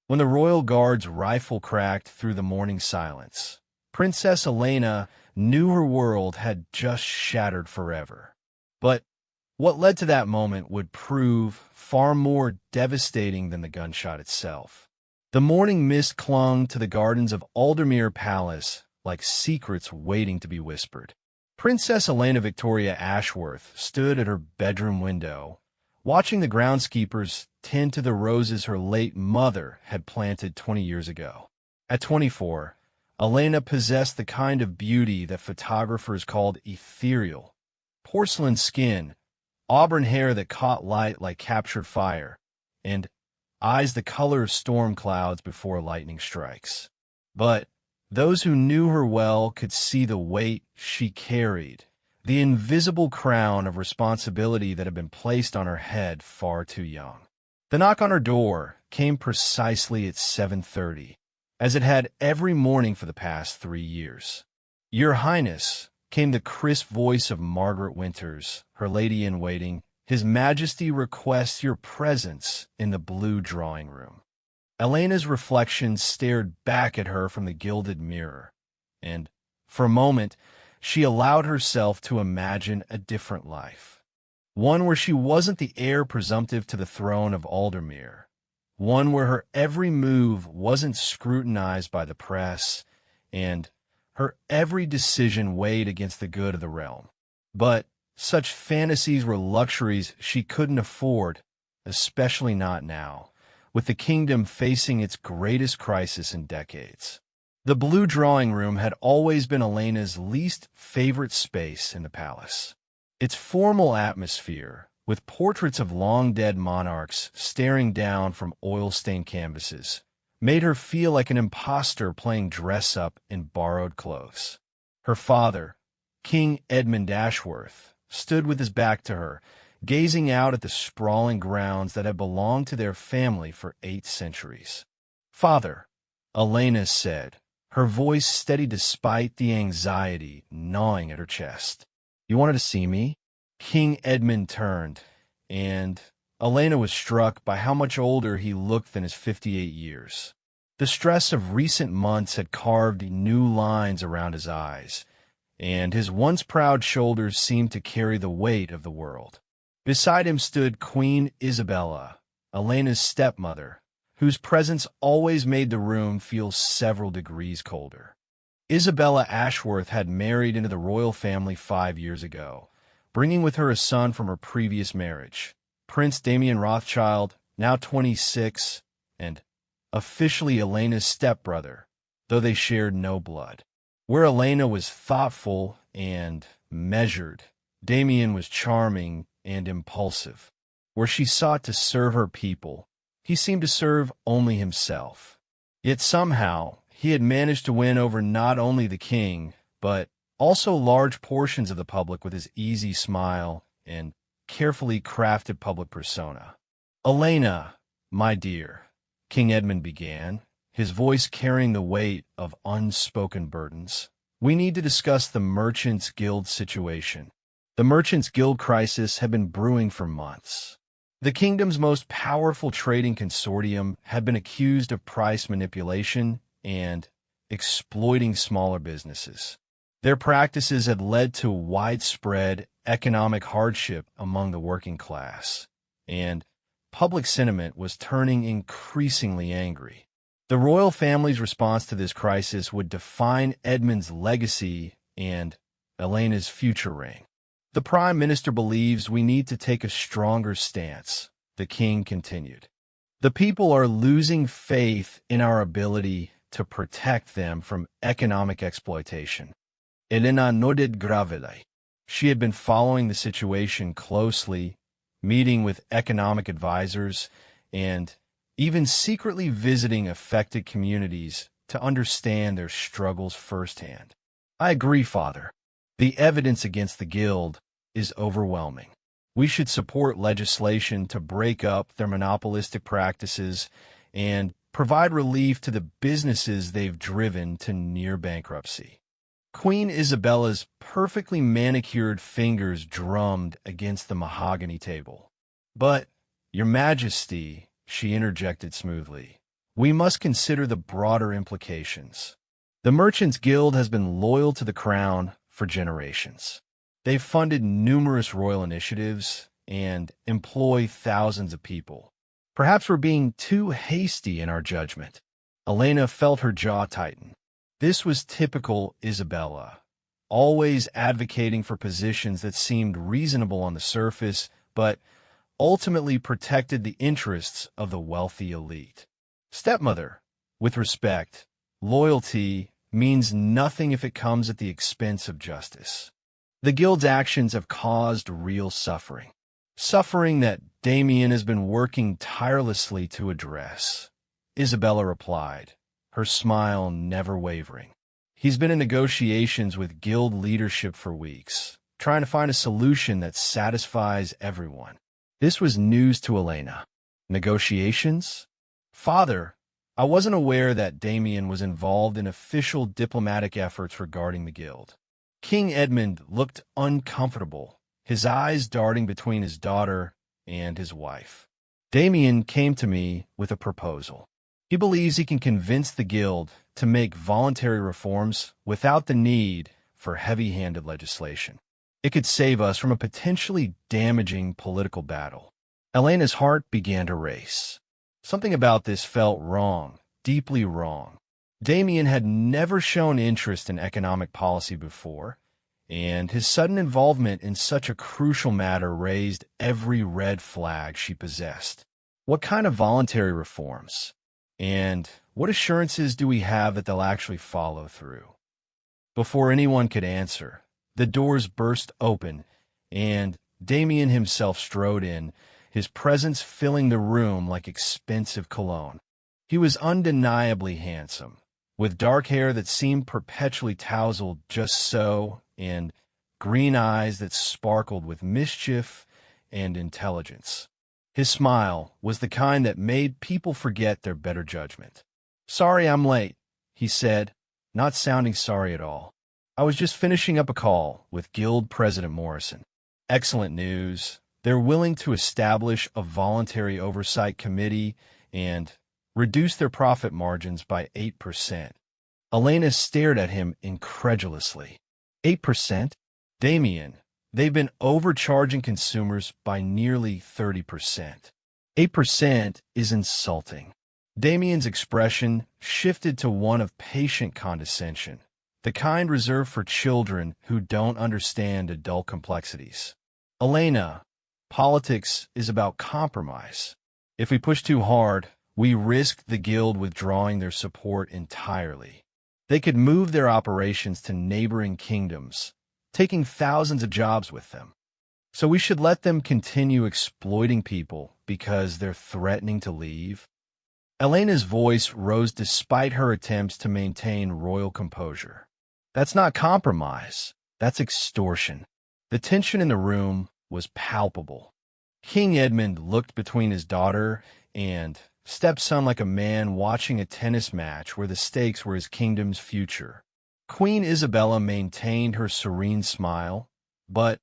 When the royal guard's rifle cracked through the morning silence, Princess Elena knew her world had just shattered forever. But what led to that moment would prove far more devastating than the gunshot itself. The morning mist clung to the gardens of Aldermere Palace like secrets waiting to be whispered. Princess Elena Victoria Ashworth stood at her bedroom window, watching the groundskeepers tend to the roses her late mother had planted 20 years ago. At 24, Elena possessed the kind of beauty that photographers called ethereal. Porcelain skin, auburn hair that caught light like captured fire, and eyes the color of storm clouds before lightning strikes. But those who knew her well could see the weight she carried, the invisible crown of responsibility that had been placed on her head far too young. The knock on her door came precisely at 7:30, as it had every morning for the past 3 years. "Your Highness," came the crisp voice of Margaret Winters, her lady-in-waiting. "His Majesty requests your presence in the blue drawing room." Elena's reflection stared back at her from the gilded mirror, and, for a moment, she allowed herself to imagine a different life. One where she wasn't the heir presumptive to the throne of Aldermere. One where her every move wasn't scrutinized by the press, and her every decision weighed against the good of the realm. But such fantasies were luxuries she couldn't afford, especially not now, with the kingdom facing its greatest crisis in decades. The blue drawing room had always been Elena's least favorite space in the palace. Its formal atmosphere, with portraits of long-dead monarchs staring down from oil-stained canvases, made her feel like an imposter playing dress-up in borrowed clothes. Her father, King Edmund Ashworth, stood with his back to her, gazing out at the sprawling grounds that had belonged to their family for 8 centuries. "Father," Elena said, her voice steady despite the anxiety gnawing at her chest. "You wanted to see me?" King Edmund turned, and Elena was struck by how much older he looked than his 58 years. The stress of recent months had carved new lines around his eyes, and his once proud shoulders seemed to carry the weight of the world. Beside him stood Queen Isabella, Elena's stepmother, whose presence always made the room feel several degrees colder. Isabella Ashworth had married into the royal family 5 years ago, bringing with her a son from her previous marriage, Prince Damien Rothschild, now 26, and officially Elena's stepbrother, though they shared no blood. Where Elena was thoughtful and measured, Damien was charming and impulsive. Where she sought to serve her people, he seemed to serve only himself. Yet somehow, he had managed to win over not only the king, but also large portions of the public with his easy smile and carefully crafted public persona. "Elena, my dear," King Edmund began, his voice carrying the weight of unspoken burdens, "we need to discuss the Merchants' Guild situation." The Merchants' Guild crisis had been brewing for months. The kingdom's most powerful trading consortium had been accused of price manipulation and exploiting smaller businesses. Their practices had led to widespread economic hardship among the working class, and public sentiment was turning increasingly angry. The royal family's response to this crisis would define Edmund's legacy and Elena's future reign. "The Prime Minister believes we need to take a stronger stance," the king continued. "The people are losing faith in our ability to protect them from economic exploitation." Elena nodded gravely. She had been following the situation closely, meeting with economic advisors, and even secretly visiting affected communities to understand their struggles firsthand. "I agree, Father. The evidence against the Guild is overwhelming. We should support legislation to break up their monopolistic practices and provide relief to the businesses they've driven to near bankruptcy." Queen Isabella's perfectly manicured fingers drummed against the mahogany table. "But, Your Majesty," she interjected smoothly, we must consider the broader implications. The Merchants Guild has been loyal to the crown for generations. They've funded numerous royal initiatives and employ thousands of people. Perhaps we're being too hasty in our judgment. Elena felt her jaw tighten. This was typical Isabella, always advocating for positions that seemed reasonable on the surface, but ultimately protected the interests of the wealthy elite. Stepmother, with respect, loyalty means nothing if it comes at the expense of justice. The Guild's actions have caused real suffering. Suffering that Damien has been working tirelessly to address. Isabella replied, her smile never wavering. He's been in negotiations with Guild leadership for weeks, trying to find a solution that satisfies everyone. This was news to Elena. Negotiations? Father, I wasn't aware that Damien was involved in official diplomatic efforts regarding the Guild. King Edmund looked uncomfortable, his eyes darting between his daughter and his wife. Damien came to me with a proposal. He believes he can convince the Guild to make voluntary reforms without the need for heavy-handed legislation. It could save us from a potentially damaging political battle. Elena's heart began to race. Something about this felt wrong, deeply wrong. Damien had never shown interest in economic policy before, and his sudden involvement in such a crucial matter raised every red flag she possessed. What kind of voluntary reforms? And what assurances do we have that they'll actually follow through? Before anyone could answer, the doors burst open, and Damien himself strode in, his presence filling the room like expensive cologne. He was undeniably handsome, with dark hair that seemed perpetually tousled just so, and green eyes that sparkled with mischief and intelligence. His smile was the kind that made people forget their better judgment. "Sorry I'm late," he said, not sounding sorry at all. "I was just finishing up a call with Guild President Morrison. Excellent news. They're willing to establish a voluntary oversight committee and reduce their profit margins by 8%. Elena stared at him incredulously. 8%? Damien, they've been overcharging consumers by nearly 30%. 8% is insulting. Damien's expression shifted to one of patient condescension, the kind reserved for children who don't understand adult complexities. Elena, politics is about compromise. If we push too hard, we risk the Guild withdrawing their support entirely. They could move their operations to neighboring kingdoms, taking thousands of jobs with them. So we should let them continue exploiting people because they're threatening to leave? Elena's voice rose despite her attempts to maintain royal composure. That's not compromise. That's extortion. The tension in the room was palpable. King Edmund looked between his daughter and stepson like a man watching a tennis match where the stakes were his kingdom's future. Queen Isabella maintained her serene smile, but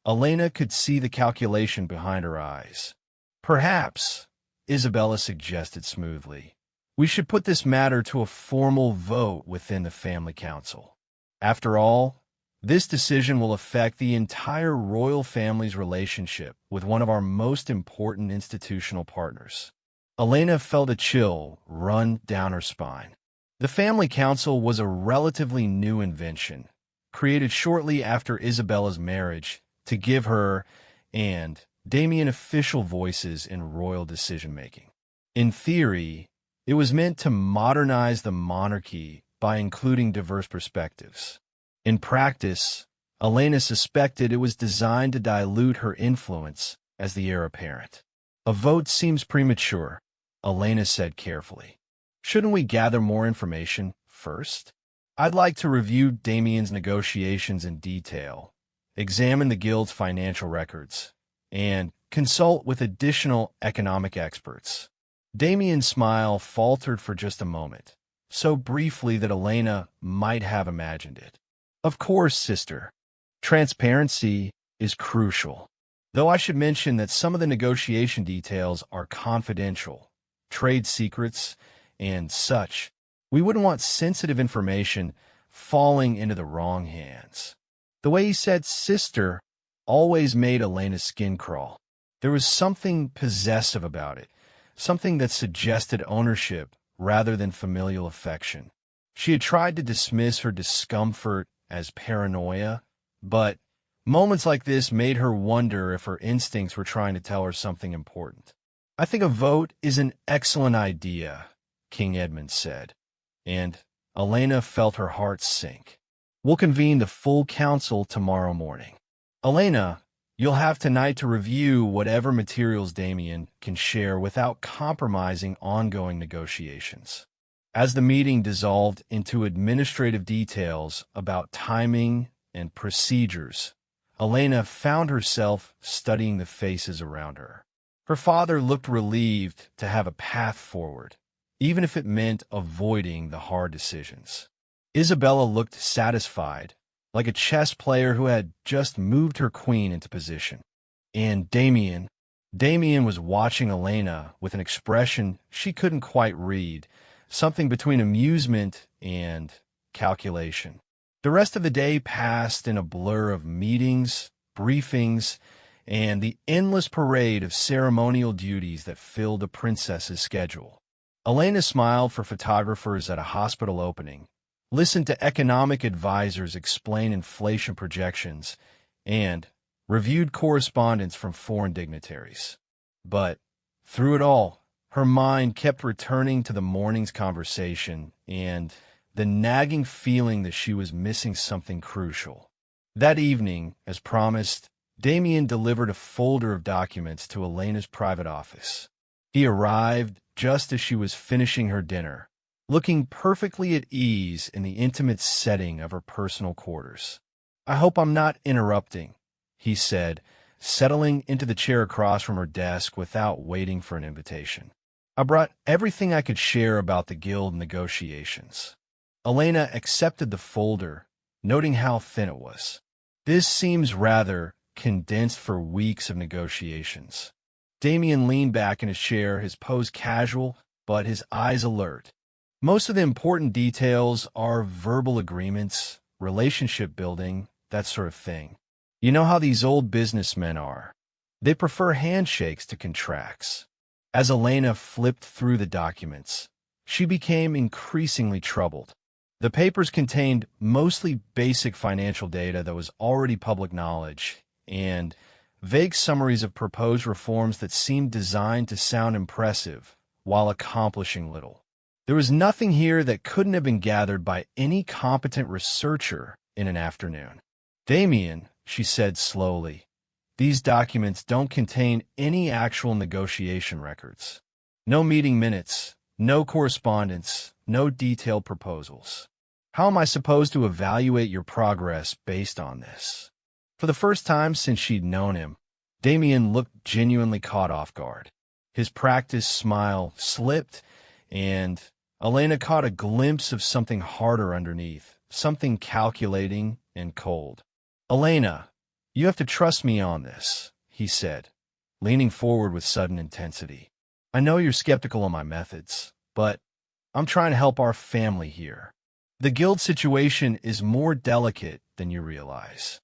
Elena could see the calculation behind her eyes. "Perhaps," Isabella suggested smoothly, "we should put this matter to a formal vote within the family council. After all, this decision will affect the entire royal family's relationship with one of our most important institutional partners." Elena felt a chill run down her spine. The family council was a relatively new invention, created shortly after Isabella's marriage to give her and Damien official voices in royal decision-making. In theory, it was meant to modernize the monarchy by including diverse perspectives. In practice, Elena suspected it was designed to dilute her influence as the heir apparent. "A vote seems premature," Elena said carefully. "Shouldn't we gather more information first? I'd like to review Damien's negotiations in detail, examine the Guild's financial records, and consult with additional economic experts." Damien's smile faltered for just a moment, so briefly that Elena might have imagined it. "Of course, sister. Transparency is crucial. Though I should mention that some of the negotiation details are confidential. Trade secrets and such. We wouldn't want sensitive information falling into the wrong hands. The way he said sister always made Elena's skin crawl. There was something possessive about it, something that suggested ownership rather than familial affection. She had tried to dismiss her discomfort as paranoia, but moments like this made her wonder if her instincts were trying to tell her something important. "I think a vote is an excellent idea," King Edmund said, and Elena felt her heart sink. "We'll convene the full council tomorrow morning. Elena, you'll have tonight to review whatever materials Damien can share without compromising ongoing negotiations." As the meeting dissolved into administrative details about timing and procedures, Elena found herself studying the faces around her. Her father looked relieved to have a path forward, even if it meant avoiding the hard decisions. Isabella looked satisfied, like a chess player who had just moved her queen into position. And Damien was watching Elena with an expression she couldn't quite read, something between amusement and calculation. The rest of the day passed in a blur of meetings, briefings, and the endless parade of ceremonial duties that filled a princess's schedule. Elena smiled for photographers at a hospital opening, listened to economic advisors explain inflation projections, and reviewed correspondence from foreign dignitaries. But through it all, her mind kept returning to the morning's conversation and the nagging feeling that she was missing something crucial. That evening, as promised, Damien delivered a folder of documents to Elena's private office. He arrived just as she was finishing her dinner, looking perfectly at ease in the intimate setting of her personal quarters. "I hope I'm not interrupting," he said, settling into the chair across from her desk without waiting for an invitation. "I brought everything I could share about the guild negotiations." Elena accepted the folder, noting how thin it was. "This seems rather condensed for weeks of negotiations." Damien leaned back in his chair, his pose casual, but his eyes alert. "Most of the important details are verbal agreements, relationship building, that sort of thing. You know how these old businessmen are. They prefer handshakes to contracts." As Elena flipped through the documents, she became increasingly troubled. The papers contained mostly basic financial data that was already public knowledge, and vague summaries of proposed reforms that seemed designed to sound impressive while accomplishing little. There was nothing here that couldn't have been gathered by any competent researcher in an afternoon. "Damien," she said slowly, "these documents don't contain any actual negotiation records. No meeting minutes, no correspondence, no detailed proposals. How am I supposed to evaluate your progress based on this?" For the first time since she'd known him, Damien looked genuinely caught off guard. His practiced smile slipped, and Elena caught a glimpse of something harder underneath, something calculating and cold. "Elena, you have to trust me on this," he said, leaning forward with sudden intensity. "I know you're skeptical of my methods, but I'm trying to help our family here. The guild situation is more delicate than you realize.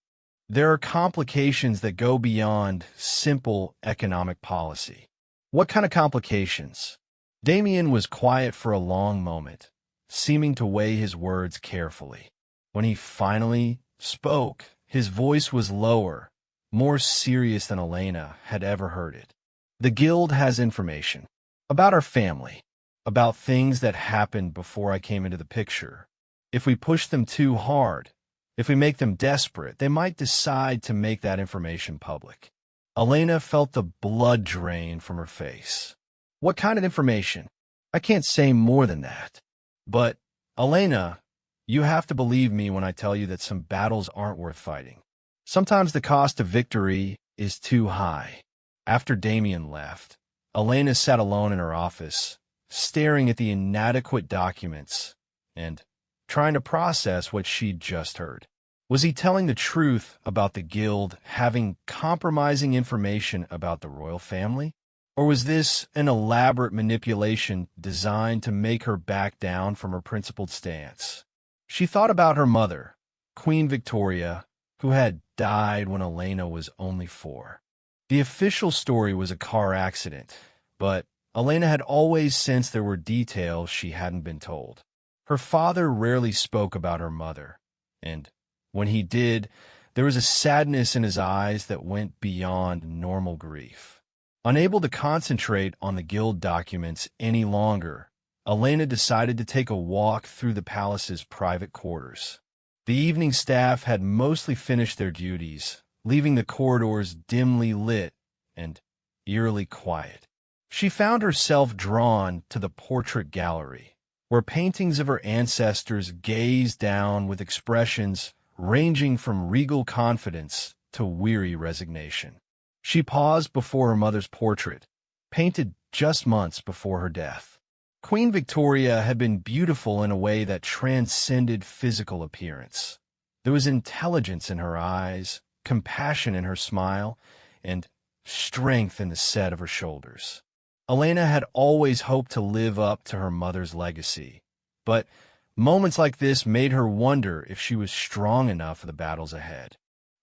There are complications that go beyond simple economic policy." "What kind of complications?" Damien was quiet for a long moment, seeming to weigh his words carefully. When he finally spoke, his voice was lower, more serious than Elena had ever heard it. "The guild has information about our family, about things that happened before I came into the picture. If we push them too hard, if we make them desperate, they might decide to make that information public." Elena felt the blood drain from her face. "What kind of information?" "I can't say more than that. But, Elena, you have to believe me when I tell you that some battles aren't worth fighting. Sometimes the cost of victory is too high." After Damien left, Elena sat alone in her office, staring at the inadequate documents and trying to process what she'd just heard. Was he telling the truth about the guild having compromising information about the royal family? Or was this an elaborate manipulation designed to make her back down from her principled stance? She thought about her mother, Queen Victoria, who had died when Elena was only 4. The official story was a car accident, but Elena had always sensed there were details she hadn't been told. Her father rarely spoke about her mother, and when he did, there was a sadness in his eyes that went beyond normal grief. Unable to concentrate on the guild documents any longer, Elena decided to take a walk through the palace's private quarters. The evening staff had mostly finished their duties, leaving the corridors dimly lit and eerily quiet. She found herself drawn to the portrait gallery, where paintings of her ancestors gazed down with expressions ranging from regal confidence to weary resignation. She paused before her mother's portrait, painted just months before her death. Queen Victoria had been beautiful in a way that transcended physical appearance. There was intelligence in her eyes, compassion in her smile, and strength in the set of her shoulders. Elena had always hoped to live up to her mother's legacy, but moments like this made her wonder if she was strong enough for the battles ahead.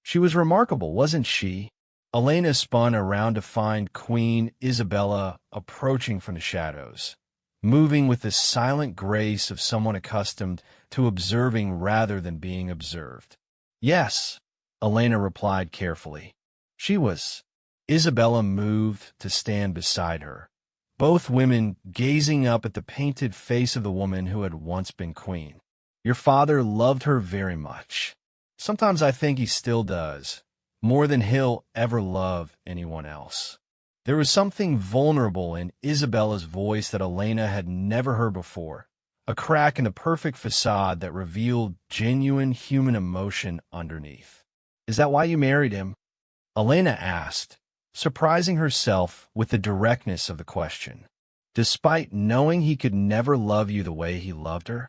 She was remarkable, wasn't she? Elena spun around to find Queen Isabella approaching from the shadows, moving with the silent grace of someone accustomed to observing rather than being observed. Yes, Elena replied carefully. She was. Isabella moved to stand beside her, both women gazing up at the painted face of the woman who had once been queen. Your father loved her very much. Sometimes I think he still does, more than he'll ever love anyone else. There was something vulnerable in Isabella's voice that Elena had never heard before, a crack in the perfect facade that revealed genuine human emotion underneath. Is that why you married him? Elena asked, surprising herself with the directness of the question. Despite knowing he could never love you the way he loved her?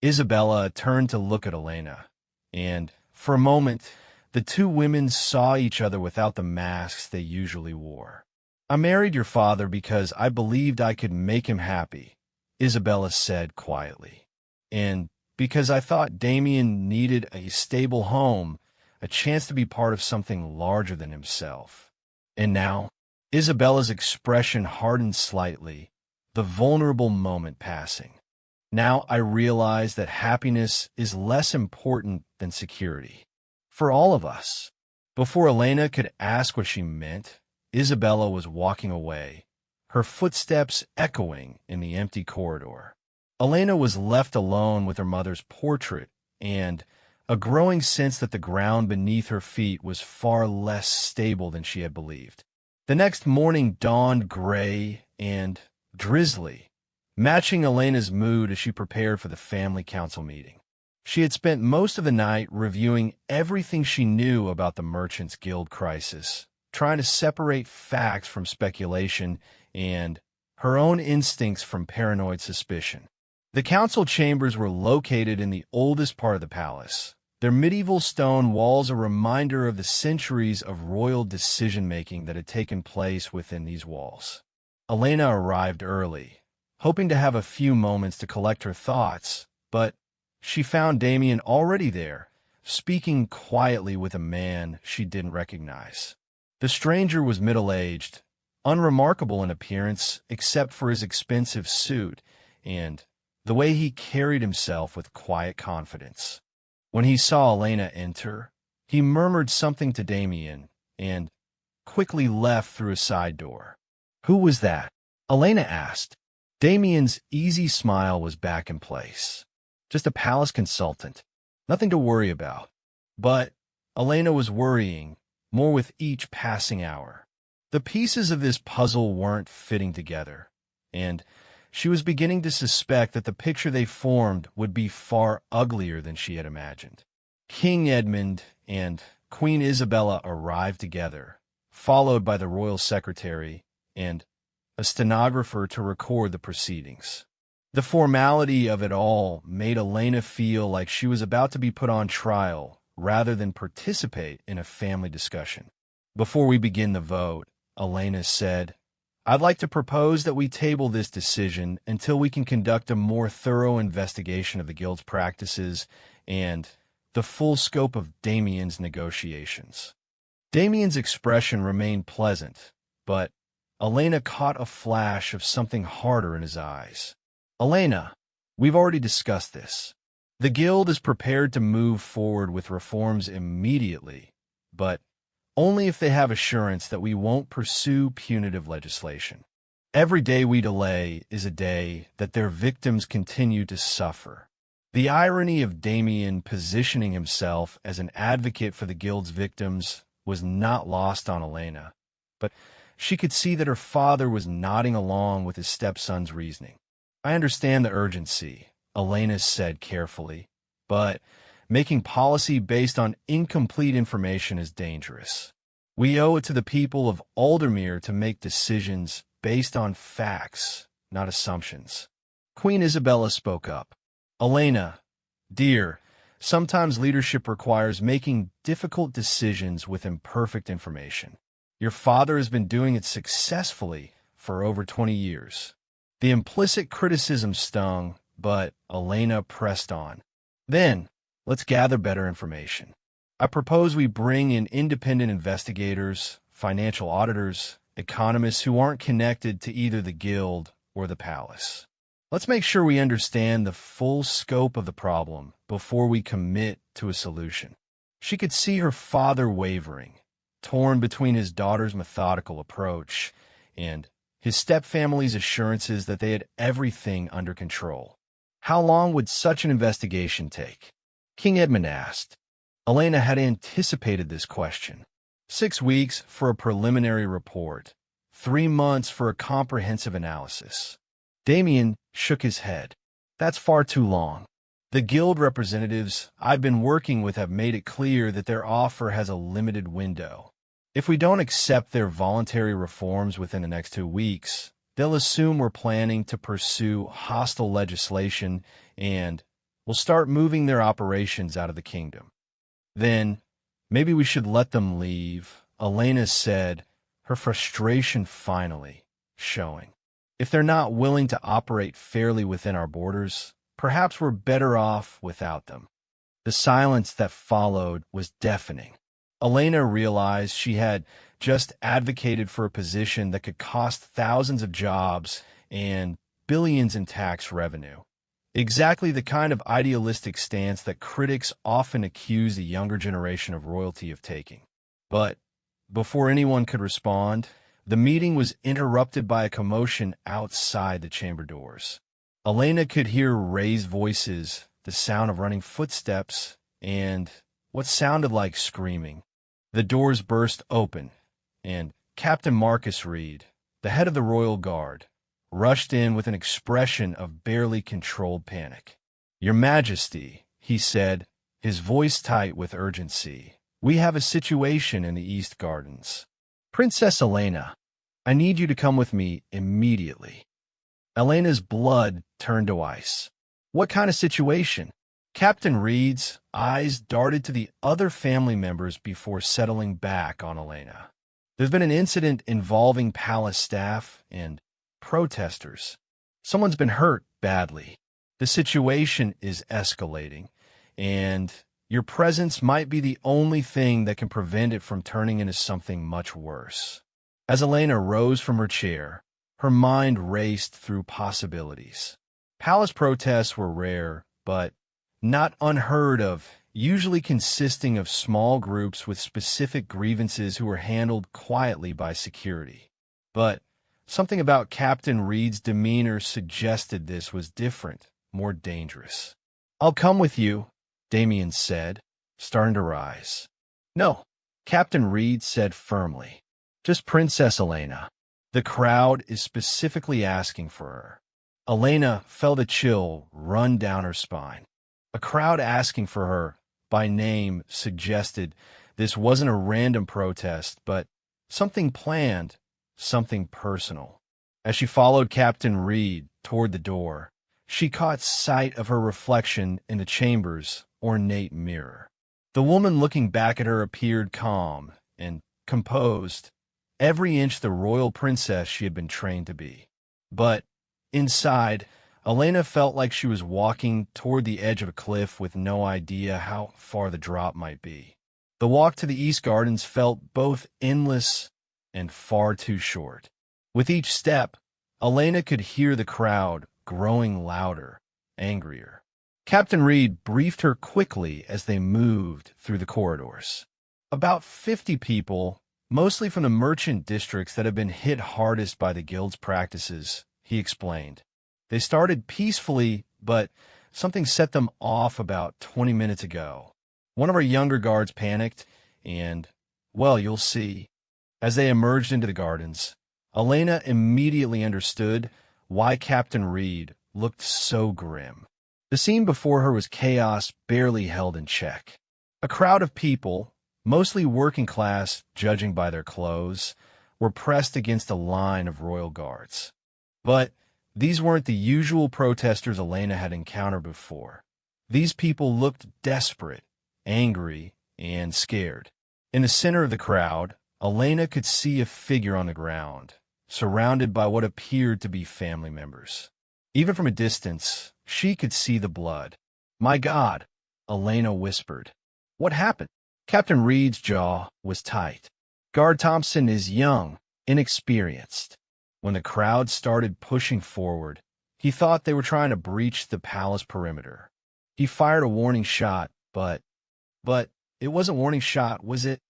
Isabella turned to look at Elena, and, for a moment, the two women saw each other without the masks they usually wore. I married your father because I believed I could make him happy, Isabella said quietly. And because I thought Damien needed a stable home, a chance to be part of something larger than himself. And now, Isabella's expression hardened slightly, the vulnerable moment passing. Now I realize that happiness is less important than security. For all of us. Before Elena could ask what she meant, Isabella was walking away, her footsteps echoing in the empty corridor. Elena was left alone with her mother's portrait, and a growing sense that the ground beneath her feet was far less stable than she had believed. The next morning dawned gray and drizzly, matching Elena's mood as she prepared for the family council meeting. She had spent most of the night reviewing everything she knew about the Merchants Guild crisis, trying to separate facts from speculation and her own instincts from paranoid suspicion. The council chambers were located in the oldest part of the palace, their medieval stone walls a reminder of the centuries of royal decision-making that had taken place within these walls. Elena arrived early, hoping to have a few moments to collect her thoughts, but she found Damien already there, speaking quietly with a man she didn't recognize. The stranger was middle-aged, unremarkable in appearance except for his expensive suit and the way he carried himself with quiet confidence. When he saw Elena enter, he murmured something to Damien and quickly left through a side door. Who was that? Elena asked. Damien's easy smile was back in place. Just a palace consultant. Nothing to worry about. But Elena was worrying, more with each passing hour. The pieces of this puzzle weren't fitting together, and she was beginning to suspect that the picture they formed would be far uglier than she had imagined. King Edmund and Queen Isabella arrived together, followed by the royal secretary and a stenographer to record the proceedings. The formality of it all made Elena feel like she was about to be put on trial rather than participate in a family discussion. Before we begin the vote, Elena said, I'd like to propose that we table this decision until we can conduct a more thorough investigation of the guild's practices and the full scope of Damien's negotiations. Damien's expression remained pleasant, but Elena caught a flash of something harder in his eyes. Elena, we've already discussed this. The guild is prepared to move forward with reforms immediately, but only if they have assurance that we won't pursue punitive legislation. Every day we delay is a day that their victims continue to suffer. The irony of Damien positioning himself as an advocate for the guild's victims was not lost on Elena, but she could see that her father was nodding along with his stepson's reasoning. I understand the urgency, Elena said carefully, but making policy based on incomplete information is dangerous. We owe it to the people of Aldermere to make decisions based on facts, not assumptions. Queen Isabella spoke up. Elena, dear, sometimes leadership requires making difficult decisions with imperfect information. Your father has been doing it successfully for over 20 years. The implicit criticism stung, but Elena pressed on. Then, let's gather better information. I propose we bring in independent investigators, financial auditors, economists who aren't connected to either the guild or the palace. Let's make sure we understand the full scope of the problem before we commit to a solution. She could see her father wavering, torn between his daughter's methodical approach and his stepfamily's assurances that they had everything under control. How long would such an investigation take? King Edmund asked. Elena had anticipated this question. 6 weeks for a preliminary report, 3 months for a comprehensive analysis. Damien shook his head. That's far too long. The guild representatives I've been working with have made it clear that their offer has a limited window. If we don't accept their voluntary reforms within the next 2 weeks, they'll assume we're planning to pursue hostile legislation and will start moving their operations out of the kingdom. Then, maybe we should let them leave, Elena said, her frustration finally showing. If they're not willing to operate fairly within our borders, perhaps we're better off without them. The silence that followed was deafening. Elena realized she had just advocated for a position that could cost thousands of jobs and billions in tax revenue. Exactly the kind of idealistic stance that critics often accuse the younger generation of royalty of taking. But before anyone could respond, the meeting was interrupted by a commotion outside the chamber doors. Elena could hear raised voices, the sound of running footsteps, and what sounded like screaming. The doors burst open, and Captain Marcus Reed, the head of the Royal Guard, rushed in with an expression of barely controlled panic. Your Majesty, he said, his voice tight with urgency, we have a situation in the East Gardens. Princess Elena, I need you to come with me immediately. Elena's blood turned to ice. What kind of situation? Captain Reed's eyes darted to the other family members before settling back on Elena. There's been an incident involving palace staff and protesters. Someone's been hurt badly. The situation is escalating, and your presence might be the only thing that can prevent it from turning into something much worse. As Elena rose from her chair, her mind raced through possibilities. Palace protests were rare, but not unheard of, usually consisting of small groups with specific grievances who were handled quietly by security. But something about Captain Reed's demeanor suggested this was different, more dangerous. I'll come with you, Damien said, starting to rise. No, Captain Reed said firmly. Just Princess Elena. The crowd is specifically asking for her. Elena felt a chill run down her spine. A crowd asking for her by name suggested this wasn't a random protest, but something planned, something personal. As she followed Captain Reed toward the door, she caught sight of her reflection in the chamber's ornate mirror. The woman looking back at her appeared calm and composed, every inch the royal princess she had been trained to be. But inside, Elena felt like she was walking toward the edge of a cliff with no idea how far the drop might be. The walk to the East Gardens felt both endless and far too short. With each step, Elena could hear the crowd growing louder, angrier. Captain Reed briefed her quickly as they moved through the corridors. About 50 people, mostly from the merchant districts that have been hit hardest by the guild's practices, he explained. They started peacefully, but something set them off about 20 minutes ago. One of our younger guards panicked, and, well, you'll see. As they emerged into the gardens, Elena immediately understood why Captain Reed looked so grim. The scene before her was chaos barely held in check. A crowd of people, mostly working class judging by their clothes, were pressed against a line of royal guards. But these weren't the usual protesters Elena had encountered before. These people looked desperate, angry, and scared. In the center of the crowd, Elena could see a figure on the ground, surrounded by what appeared to be family members. Even from a distance, she could see the blood. "My God," Elena whispered. "What happened?" Captain Reed's jaw was tight. Guard Thompson is young, inexperienced. When the crowd started pushing forward, he thought they were trying to breach the palace perimeter. He fired a warning shot, but it wasn't a warning shot, was it?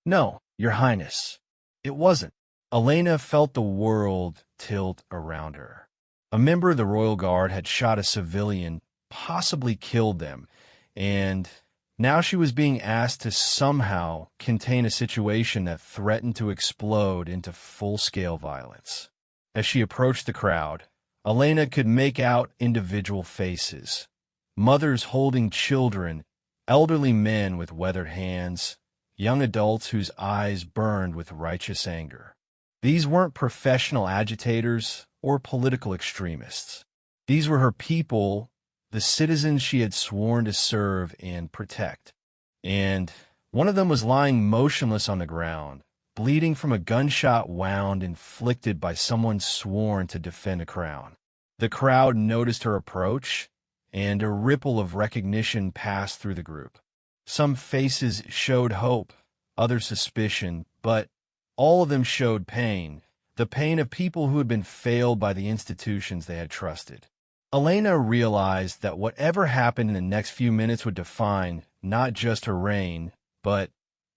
"No, Your Highness, it wasn't." Elena felt the world tilt around her. A member of the Royal Guard had shot a civilian, possibly killed them, and now she was being asked to somehow contain a situation that threatened to explode into full-scale violence. As she approached the crowd, Elena could make out individual faces. Mothers holding children, elderly men with weathered hands, young adults whose eyes burned with righteous anger. These weren't professional agitators or political extremists. These were her people, the citizens she had sworn to serve and protect. And one of them was lying motionless on the ground, bleeding from a gunshot wound inflicted by someone sworn to defend a crown. The crowd noticed her approach, and a ripple of recognition passed through the group. Some faces showed hope, others suspicion, but all of them showed pain, the pain of people who had been failed by the institutions they had trusted. Elena realized that whatever happened in the next few minutes would define not just her reign, but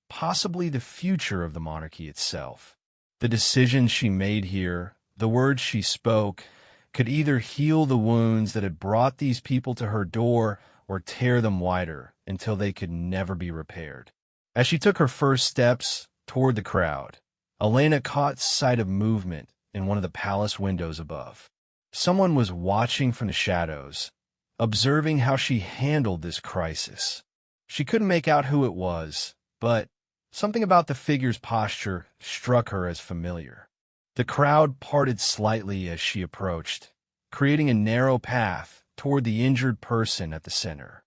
possibly the future of the monarchy itself. The decisions she made here, the words she spoke, could either heal the wounds that had brought these people to her door or tear them wider until they could never be repaired. As she took her first steps toward the crowd, Elena caught sight of movement in one of the palace windows above. Someone was watching from the shadows, observing how she handled this crisis. She couldn't make out who it was, but something about the figure's posture struck her as familiar. The crowd parted slightly as she approached, creating a narrow path toward the injured person at the center.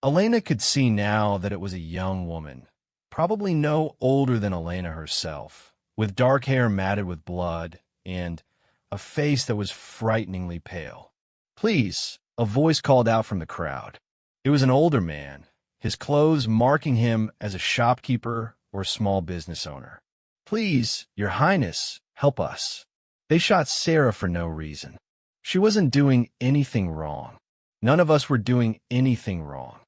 Elena could see now that it was a young woman, probably no older than Elena herself, with dark hair matted with blood and a face that was frighteningly pale. "Please," a voice called out from the crowd. It was an older man, his clothes marking him as a shopkeeper or small business owner. "Please, Your Highness, help us. They shot Sarah for no reason. She wasn't doing anything wrong. None of us were doing anything wrong."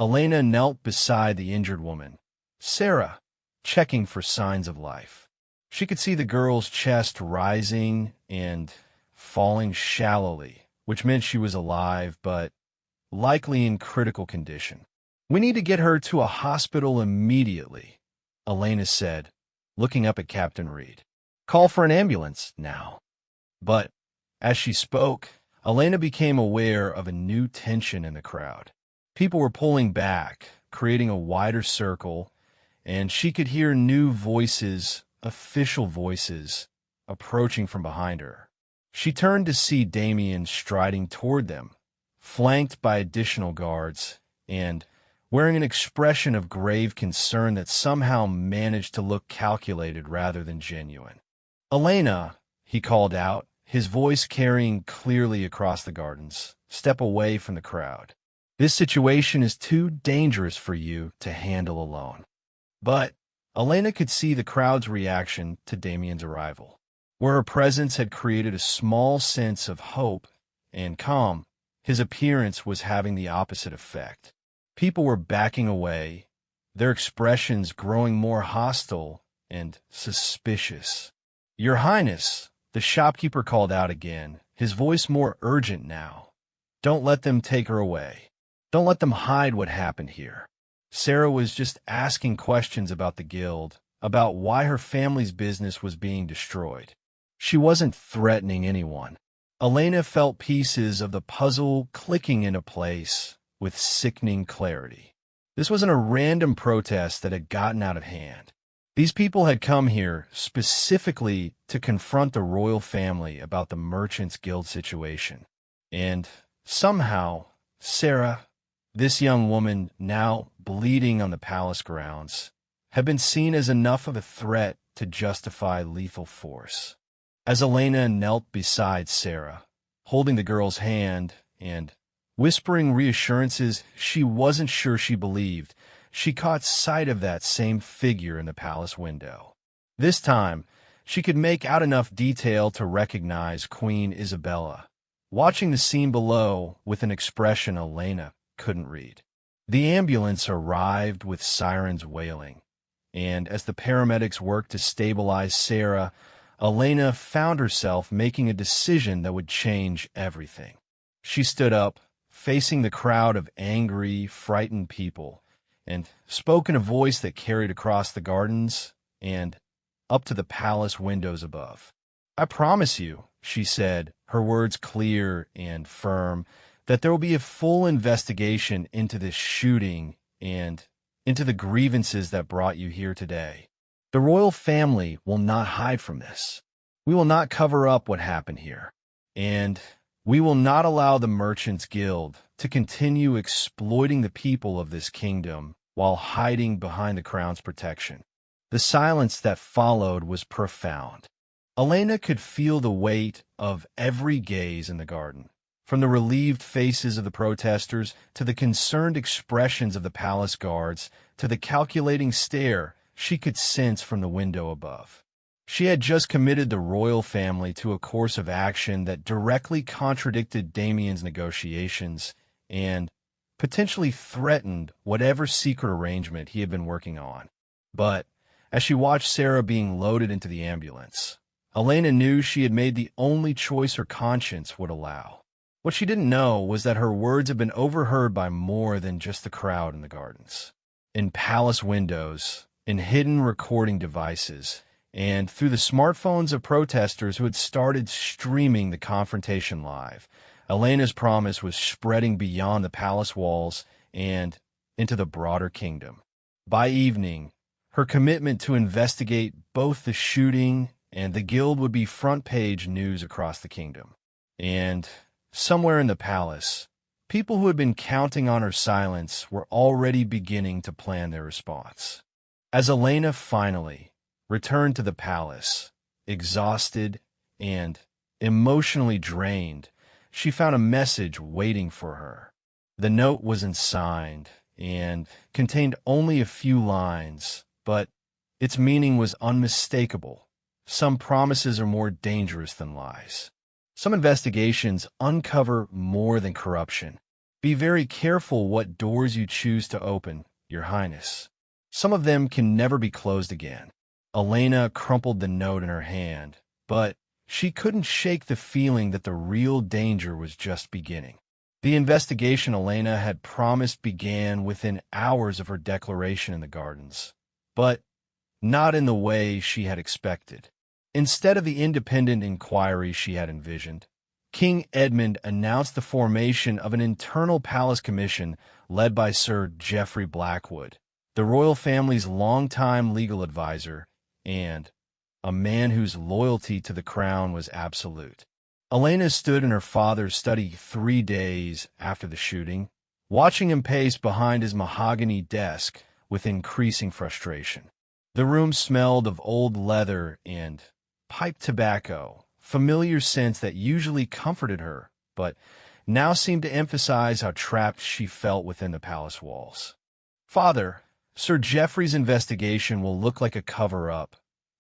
Elena knelt beside the injured woman, Sarah, checking for signs of life. She could see the girl's chest rising and falling shallowly, which meant she was alive, but likely in critical condition. "We need to get her to a hospital immediately," Elena said, looking up at Captain Reed. "Call for an ambulance now." But as she spoke, Elena became aware of a new tension in the crowd. People were pulling back, creating a wider circle, and she could hear new voices, official voices, approaching from behind her. She turned to see Damien striding toward them, flanked by additional guards, and wearing an expression of grave concern that somehow managed to look calculated rather than genuine. "Elena," he called out, his voice carrying clearly across the gardens, "step away from the crowd. This situation is too dangerous for you to handle alone." But Elena could see the crowd's reaction to Damien's arrival. Where her presence had created a small sense of hope and calm, his appearance was having the opposite effect. People were backing away, their expressions growing more hostile and suspicious. "Your Highness," the shopkeeper called out again, his voice more urgent now. "Don't let them take her away. Don't let them hide what happened here." Sarah was just asking questions about the guild, about why her family's business was being destroyed. She wasn't threatening anyone. Elena felt pieces of the puzzle clicking into place with sickening clarity. This wasn't a random protest that had gotten out of hand. These people had come here specifically to confront the royal family about the Merchants Guild situation. And somehow, Sarah, this young woman now bleeding on the palace grounds, had been seen as enough of a threat to justify lethal force. As Elena knelt beside Sarah, holding the girl's hand and whispering reassurances she wasn't sure she believed, she caught sight of that same figure in the palace window. This time, she could make out enough detail to recognize Queen Isabella, watching the scene below with an expression Elena couldn't read. The ambulance arrived with sirens wailing, and as the paramedics worked to stabilize Sarah, Elena found herself making a decision that would change everything. She stood up, facing the crowd of angry, frightened people, and spoke in a voice that carried across the gardens and up to the palace windows above. "I promise you," she said, her words clear and firm, "that there will be a full investigation into this shooting and into the grievances that brought you here today. The royal family will not hide from this. We will not cover up what happened here. And we will not allow the Merchants Guild to continue exploiting the people of this kingdom while hiding behind the crown's protection." The silence that followed was profound. Elena could feel the weight of every gaze in the garden, from the relieved faces of the protesters to the concerned expressions of the palace guards to the calculating stare she could sense from the window above. She had just committed the royal family to a course of action that directly contradicted Damien's negotiations and potentially threatened whatever secret arrangement he had been working on. But as she watched Sarah being loaded into the ambulance, Elena knew she had made the only choice her conscience would allow. What she didn't know was that her words had been overheard by more than just the crowd in the gardens. In palace windows, in hidden recording devices, and through the smartphones of protesters who had started streaming the confrontation live, Elena's promise was spreading beyond the palace walls and into the broader kingdom. By evening, her commitment to investigate both the shooting and the guild would be front-page news across the kingdom. And somewhere in the palace, people who had been counting on her silence were already beginning to plan their response. As Elena finally returned to the palace, exhausted and emotionally drained, she found a message waiting for her. The note wasn't signed and contained only a few lines, but its meaning was unmistakable. Some promises are more dangerous than lies. Some investigations uncover more than corruption. Be very careful what doors you choose to open, Your Highness. Some of them can never be closed again. Elena crumpled the note in her hand, but she couldn't shake the feeling that the real danger was just beginning. The investigation Elena had promised began within hours of her declaration in the gardens, but not in the way she had expected. Instead of the independent inquiry she had envisioned, King Edmund announced the formation of an internal palace commission led by Sir Geoffrey Blackwood, the royal family's longtime legal advisor and a man whose loyalty to the crown was absolute. Elena stood in her father's study 3 days after the shooting, watching him pace behind his mahogany desk with increasing frustration. The room smelled of old leather and pipe tobacco, familiar scents that usually comforted her, but now seemed to emphasize how trapped she felt within the palace walls. "Father, Sir Geoffrey's investigation will look like a cover-up,"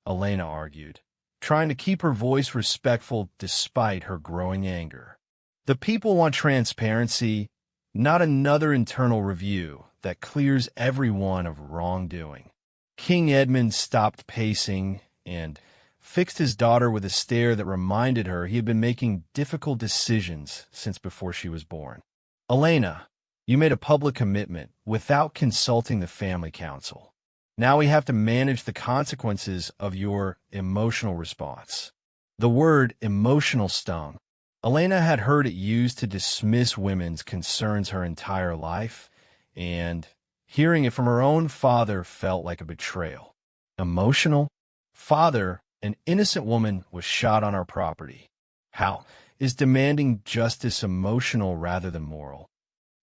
Elena argued, trying to keep her voice respectful despite her growing anger. "The people want transparency, not another internal review that clears everyone of wrongdoing." King Edmund stopped pacing and fixed his daughter with a stare that reminded her he had been making difficult decisions since before she was born. "Elena, you made a public commitment without consulting the family council. Now we have to manage the consequences of your emotional response." The word emotional stung. Elena had heard it used to dismiss women's concerns her entire life, and hearing it from her own father felt like a betrayal. Emotional? "Father, an innocent woman was shot on our property. How is demanding justice emotional rather than moral?"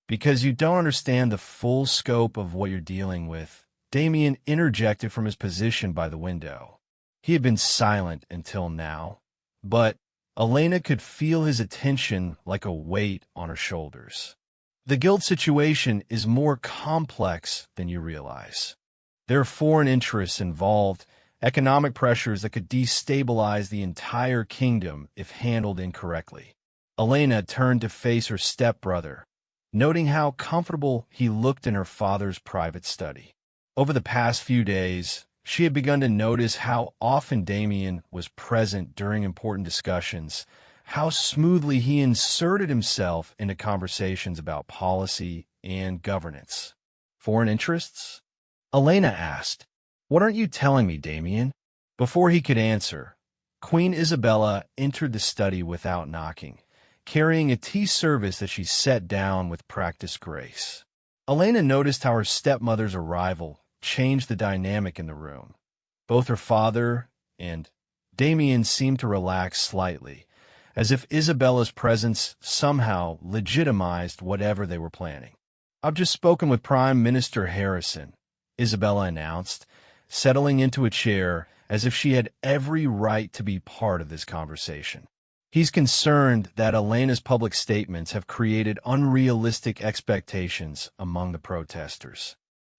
"Because you don't understand the full scope of what you're dealing with," Damien interjected from his position by the window. He had been silent until now, but Elena could feel his attention like a weight on her shoulders. "The guild situation is more complex than you realize. There are foreign interests involved, economic pressures that could destabilize the entire kingdom if handled incorrectly." Elena turned to face her stepbrother, noting how comfortable he looked in her father's private study. Over the past few days, she had begun to notice how often Damien was present during important discussions, how smoothly he inserted himself into conversations about policy and governance. "Foreign interests?" Elena asked. "What aren't you telling me, Damien?" Before he could answer, Queen Isabella entered the study without knocking, carrying a tea service that she set down with practiced grace. Elena noticed how her stepmother's arrival changed the dynamic in the room. Both her father and Damien seemed to relax slightly, as if Isabella's presence somehow legitimized whatever they were planning. "I've just spoken with Prime Minister Harrison," Isabella announced, settling into a chair as if she had every right to be part of this conversation. "He's concerned that Elena's public statements have created unrealistic expectations among the protesters.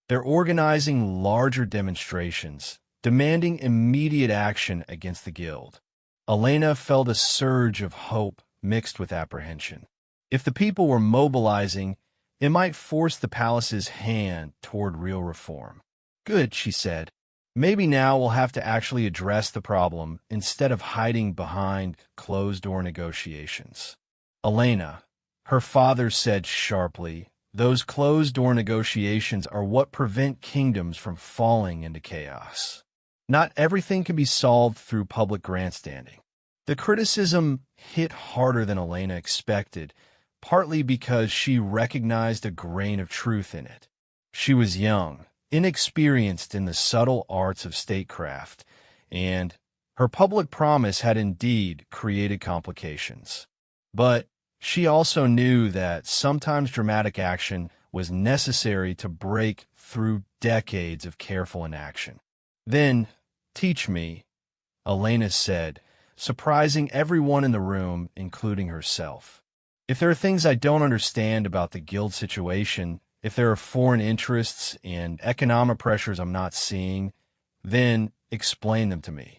They're organizing larger demonstrations, demanding immediate action against the guild." Elena felt a surge of hope mixed with apprehension. If the people were mobilizing, it might force the palace's hand toward real reform. "Good," she said. "Maybe now we'll have to actually address the problem instead of hiding behind closed-door negotiations." "Elena," her father said sharply, "those closed-door negotiations are what prevent kingdoms from falling into chaos. Not everything can be solved through public grandstanding." The criticism hit harder than Elena expected, partly because she recognized a grain of truth in it. She was young, inexperienced in the subtle arts of statecraft, and her public promise had indeed created complications. But she also knew that sometimes dramatic action was necessary to break through decades of careful inaction. "Then, teach me," Elena said, surprising everyone in the room, including herself. "If there are things I don't understand about the guild situation, if there are foreign interests and economic pressures I'm not seeing, then explain them to me.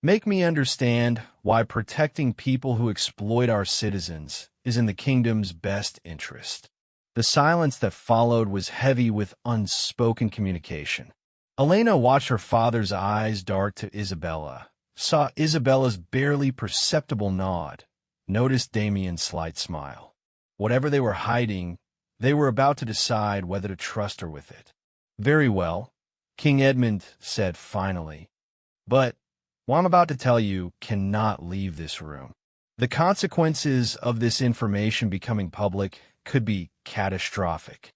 Make me understand why protecting people who exploit our citizens is in the kingdom's best interest." The silence that followed was heavy with unspoken communication. Elena watched her father's eyes dart to Isabella, saw Isabella's barely perceptible nod, noticed Damien's slight smile. Whatever they were hiding, they were about to decide whether to trust her with it. "Very well," King Edmund said finally, "but what I'm about to tell you cannot leave this room. The consequences of this information becoming public could be catastrophic."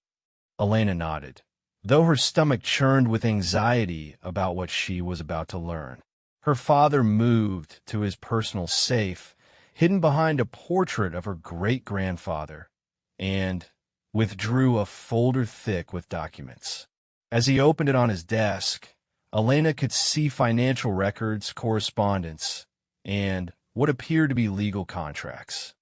Elena nodded, though her stomach churned with anxiety about what she was about to learn. Her father moved to his personal safe, hidden behind a portrait of her great-grandfather, and withdrew a folder thick with documents. As he opened it on his desk, Elena could see financial records, correspondence, and what appeared to be legal contracts.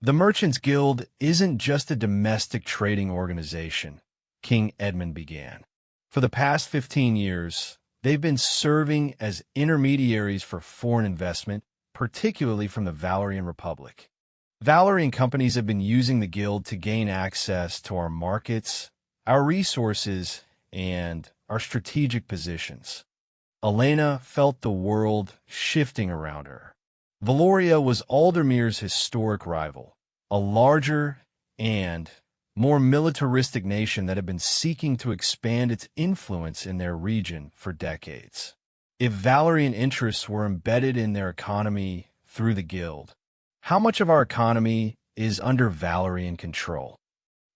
The Merchants Guild isn't just a domestic trading organization, King Edmund began. For the past 15 years, they've been serving as intermediaries for foreign investment, particularly from the Valerian Republic. Valerian companies have been using the Guild to gain access to our markets, our resources, and our strategic positions. Elena felt the world shifting around her. Valoria was Aldermere's historic rival, a larger and more militaristic nation that had been seeking to expand its influence in their region for decades. If Valerian interests were embedded in their economy through the Guild, how much of our economy is under Valerian control?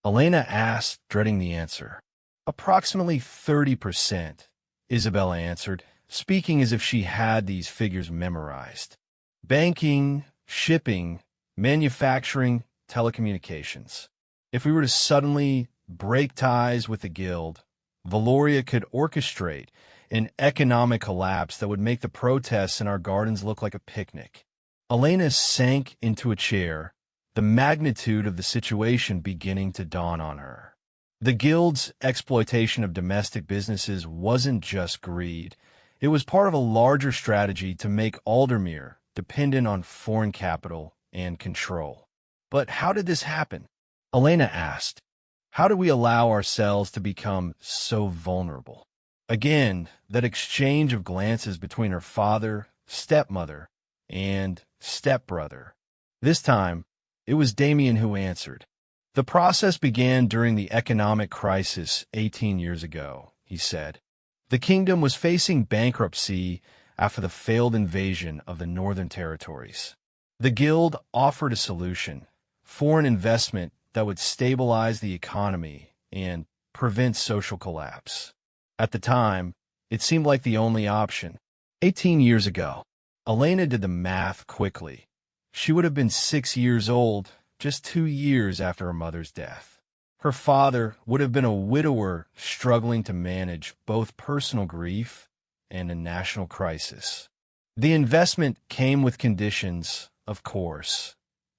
Elena asked, dreading the answer. Approximately 30%, Isabella answered, speaking as if she had these figures memorized. Banking, shipping, manufacturing, telecommunications. If we were to suddenly break ties with the Guild, Valoria could orchestrate an economic collapse that would make the protests in our gardens look like a picnic. Elena sank into a chair, the magnitude of the situation beginning to dawn on her. The Guild's exploitation of domestic businesses wasn't just greed. It was part of a larger strategy to make Aldermere dependent on foreign capital and control. But how did this happen? Elena asked. How do we allow ourselves to become so vulnerable? Again, that exchange of glances between her father, stepmother, and stepbrother. This time, it was Damien who answered. The process began during the economic crisis 18 years ago, he said. The kingdom was facing bankruptcy after the failed invasion of the Northern Territories. The Guild offered a solution, foreign investment that would stabilize the economy and prevent social collapse. At the time, it seemed like the only option. 18 years ago, Elena did the math quickly. She would have been 6 years old, just 2 years after her mother's death. Her father would have been a widower struggling to manage both personal grief and a national crisis. The investment came with conditions, of course.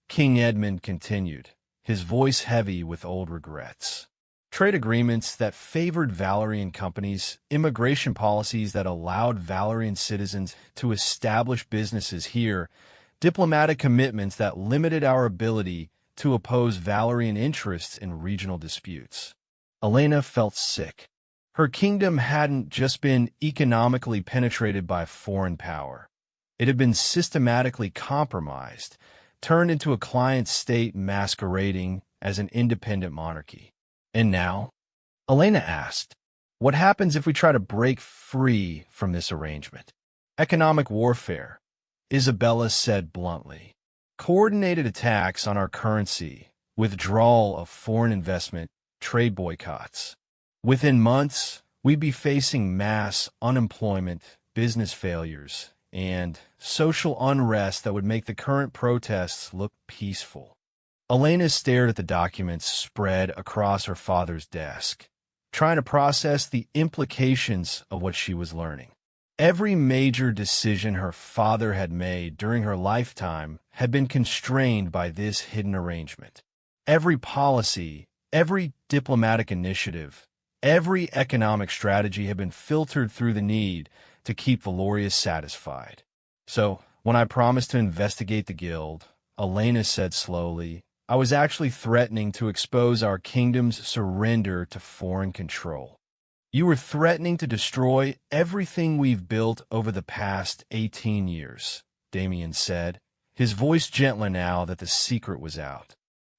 King Edmund continued, his voice heavy with old regrets. Trade agreements that favored Valerian companies, immigration policies that allowed Valerian citizens to establish businesses here, diplomatic commitments that limited our ability to oppose Valerian interests in regional disputes. Elena felt sick. Her kingdom hadn't just been economically penetrated by foreign power. It had been systematically compromised, turned into a client state masquerading as an independent monarchy. And now? Elena asked, what happens if we try to break free from this arrangement? Economic warfare, Isabella said bluntly. Coordinated attacks on our currency, withdrawal of foreign investment, trade boycotts. Within months, we'd be facing mass unemployment, business failures, and social unrest that would make the current protests look peaceful. Elena stared at the documents spread across her father's desk, trying to process the implications of what she was learning. Every major decision her father had made during her lifetime had been constrained by this hidden arrangement. Every policy, every diplomatic initiative, every economic strategy had been filtered through the need to keep Valoria satisfied. So, when I promised to investigate the Guild, Elena said slowly, I was actually threatening to expose our kingdom's surrender to foreign control. You were threatening to destroy everything we've built over the past 18 years, Damien said, his voice gentler now that the secret was out.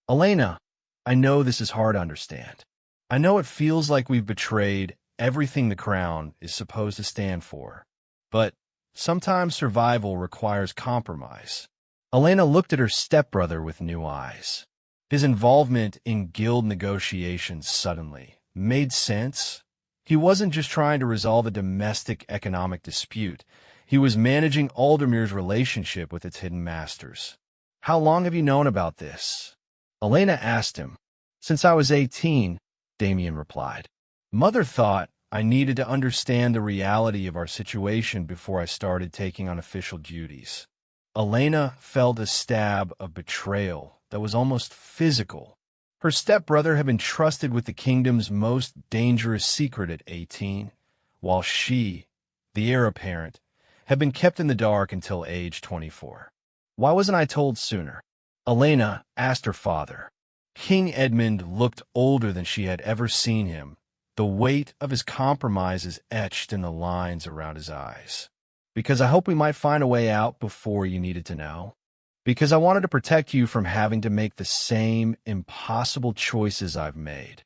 Elena, I know this is hard to understand. I know it feels like we've betrayed everything the crown is supposed to stand for. But sometimes survival requires compromise. Elena looked at her stepbrother with new eyes. His involvement in Guild negotiations suddenly made sense. He wasn't just trying to resolve a domestic economic dispute. He was managing Aldermere's relationship with its hidden masters. How long have you known about this? Elena asked him, Since I was 18, Damien replied. Mother thought I needed to understand the reality of our situation before I started taking on official duties. Elena felt a stab of betrayal that was almost physical. Her stepbrother had been trusted with the kingdom's most dangerous secret at 18, while she, the heir apparent, had been kept in the dark until age 24. Why wasn't I told sooner? Elena asked her father. King Edmund looked older than she had ever seen him, the weight of his compromises etched in the lines around his eyes. Because I hope we might find a way out before you needed to know. Because I wanted to protect you from having to make the same impossible choices I've made.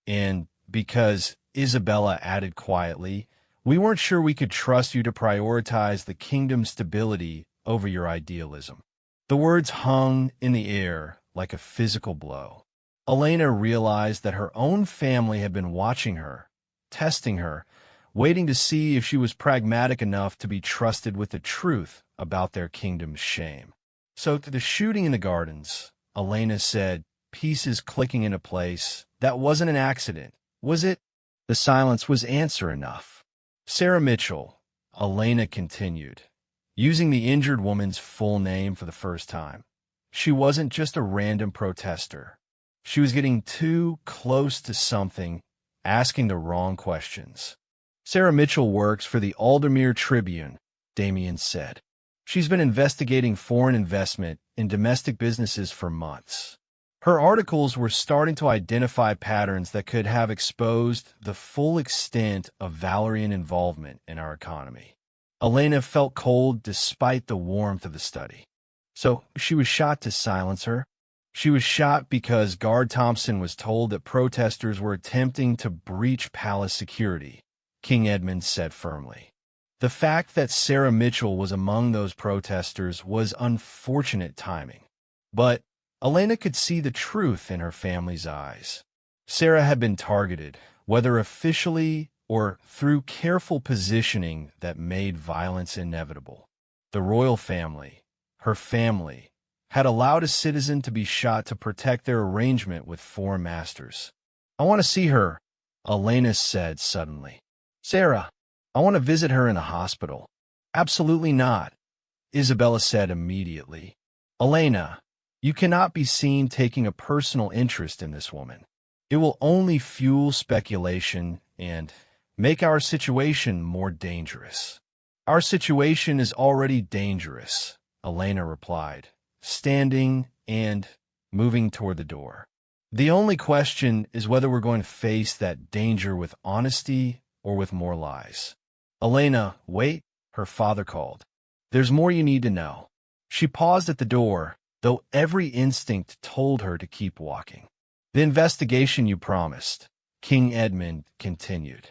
And because, Isabella added quietly, we weren't sure we could trust you to prioritize the kingdom's stability over your idealism. The words hung in the air like a physical blow. Elena realized that her own family had been watching her, testing her, waiting to see if she was pragmatic enough to be trusted with the truth about their kingdom's shame. So to the shooting in the gardens, Elena said, pieces clicking into place, that wasn't an accident, was it? The silence was answer enough. Sarah Mitchell, Elena continued, using the injured woman's full name for the first time. She wasn't just a random protester. She was getting too close to something, asking the wrong questions. Sarah Mitchell works for the Aldermere Tribune, Damien said. She's been investigating foreign investment in domestic businesses for months. Her articles were starting to identify patterns that could have exposed the full extent of Valerian involvement in our economy. Elena felt cold despite the warmth of the study. So she was shot to silence her. She was shot because Guard Thompson was told that protesters were attempting to breach palace security, King Edmund said firmly. The fact that Sarah Mitchell was among those protesters was unfortunate timing. But Elena could see the truth in her family's eyes. Sarah had been targeted, whether officially or through careful positioning that made violence inevitable. The royal family, her family, had allowed a citizen to be shot to protect their arrangement with foreign masters. I want to see her, Elena said suddenly. Sarah, I want to visit her in a hospital. Absolutely not, Isabella said immediately. Elena, you cannot be seen taking a personal interest in this woman. It will only fuel speculation and make our situation more dangerous. Our situation is already dangerous, Elena replied, standing and moving toward the door. The only question is whether we're going to face that danger with honesty or with more lies. Elena, wait, her father called. There's more you need to know. She paused at the door, though every instinct told her to keep walking. The investigation you promised, King Edmund continued.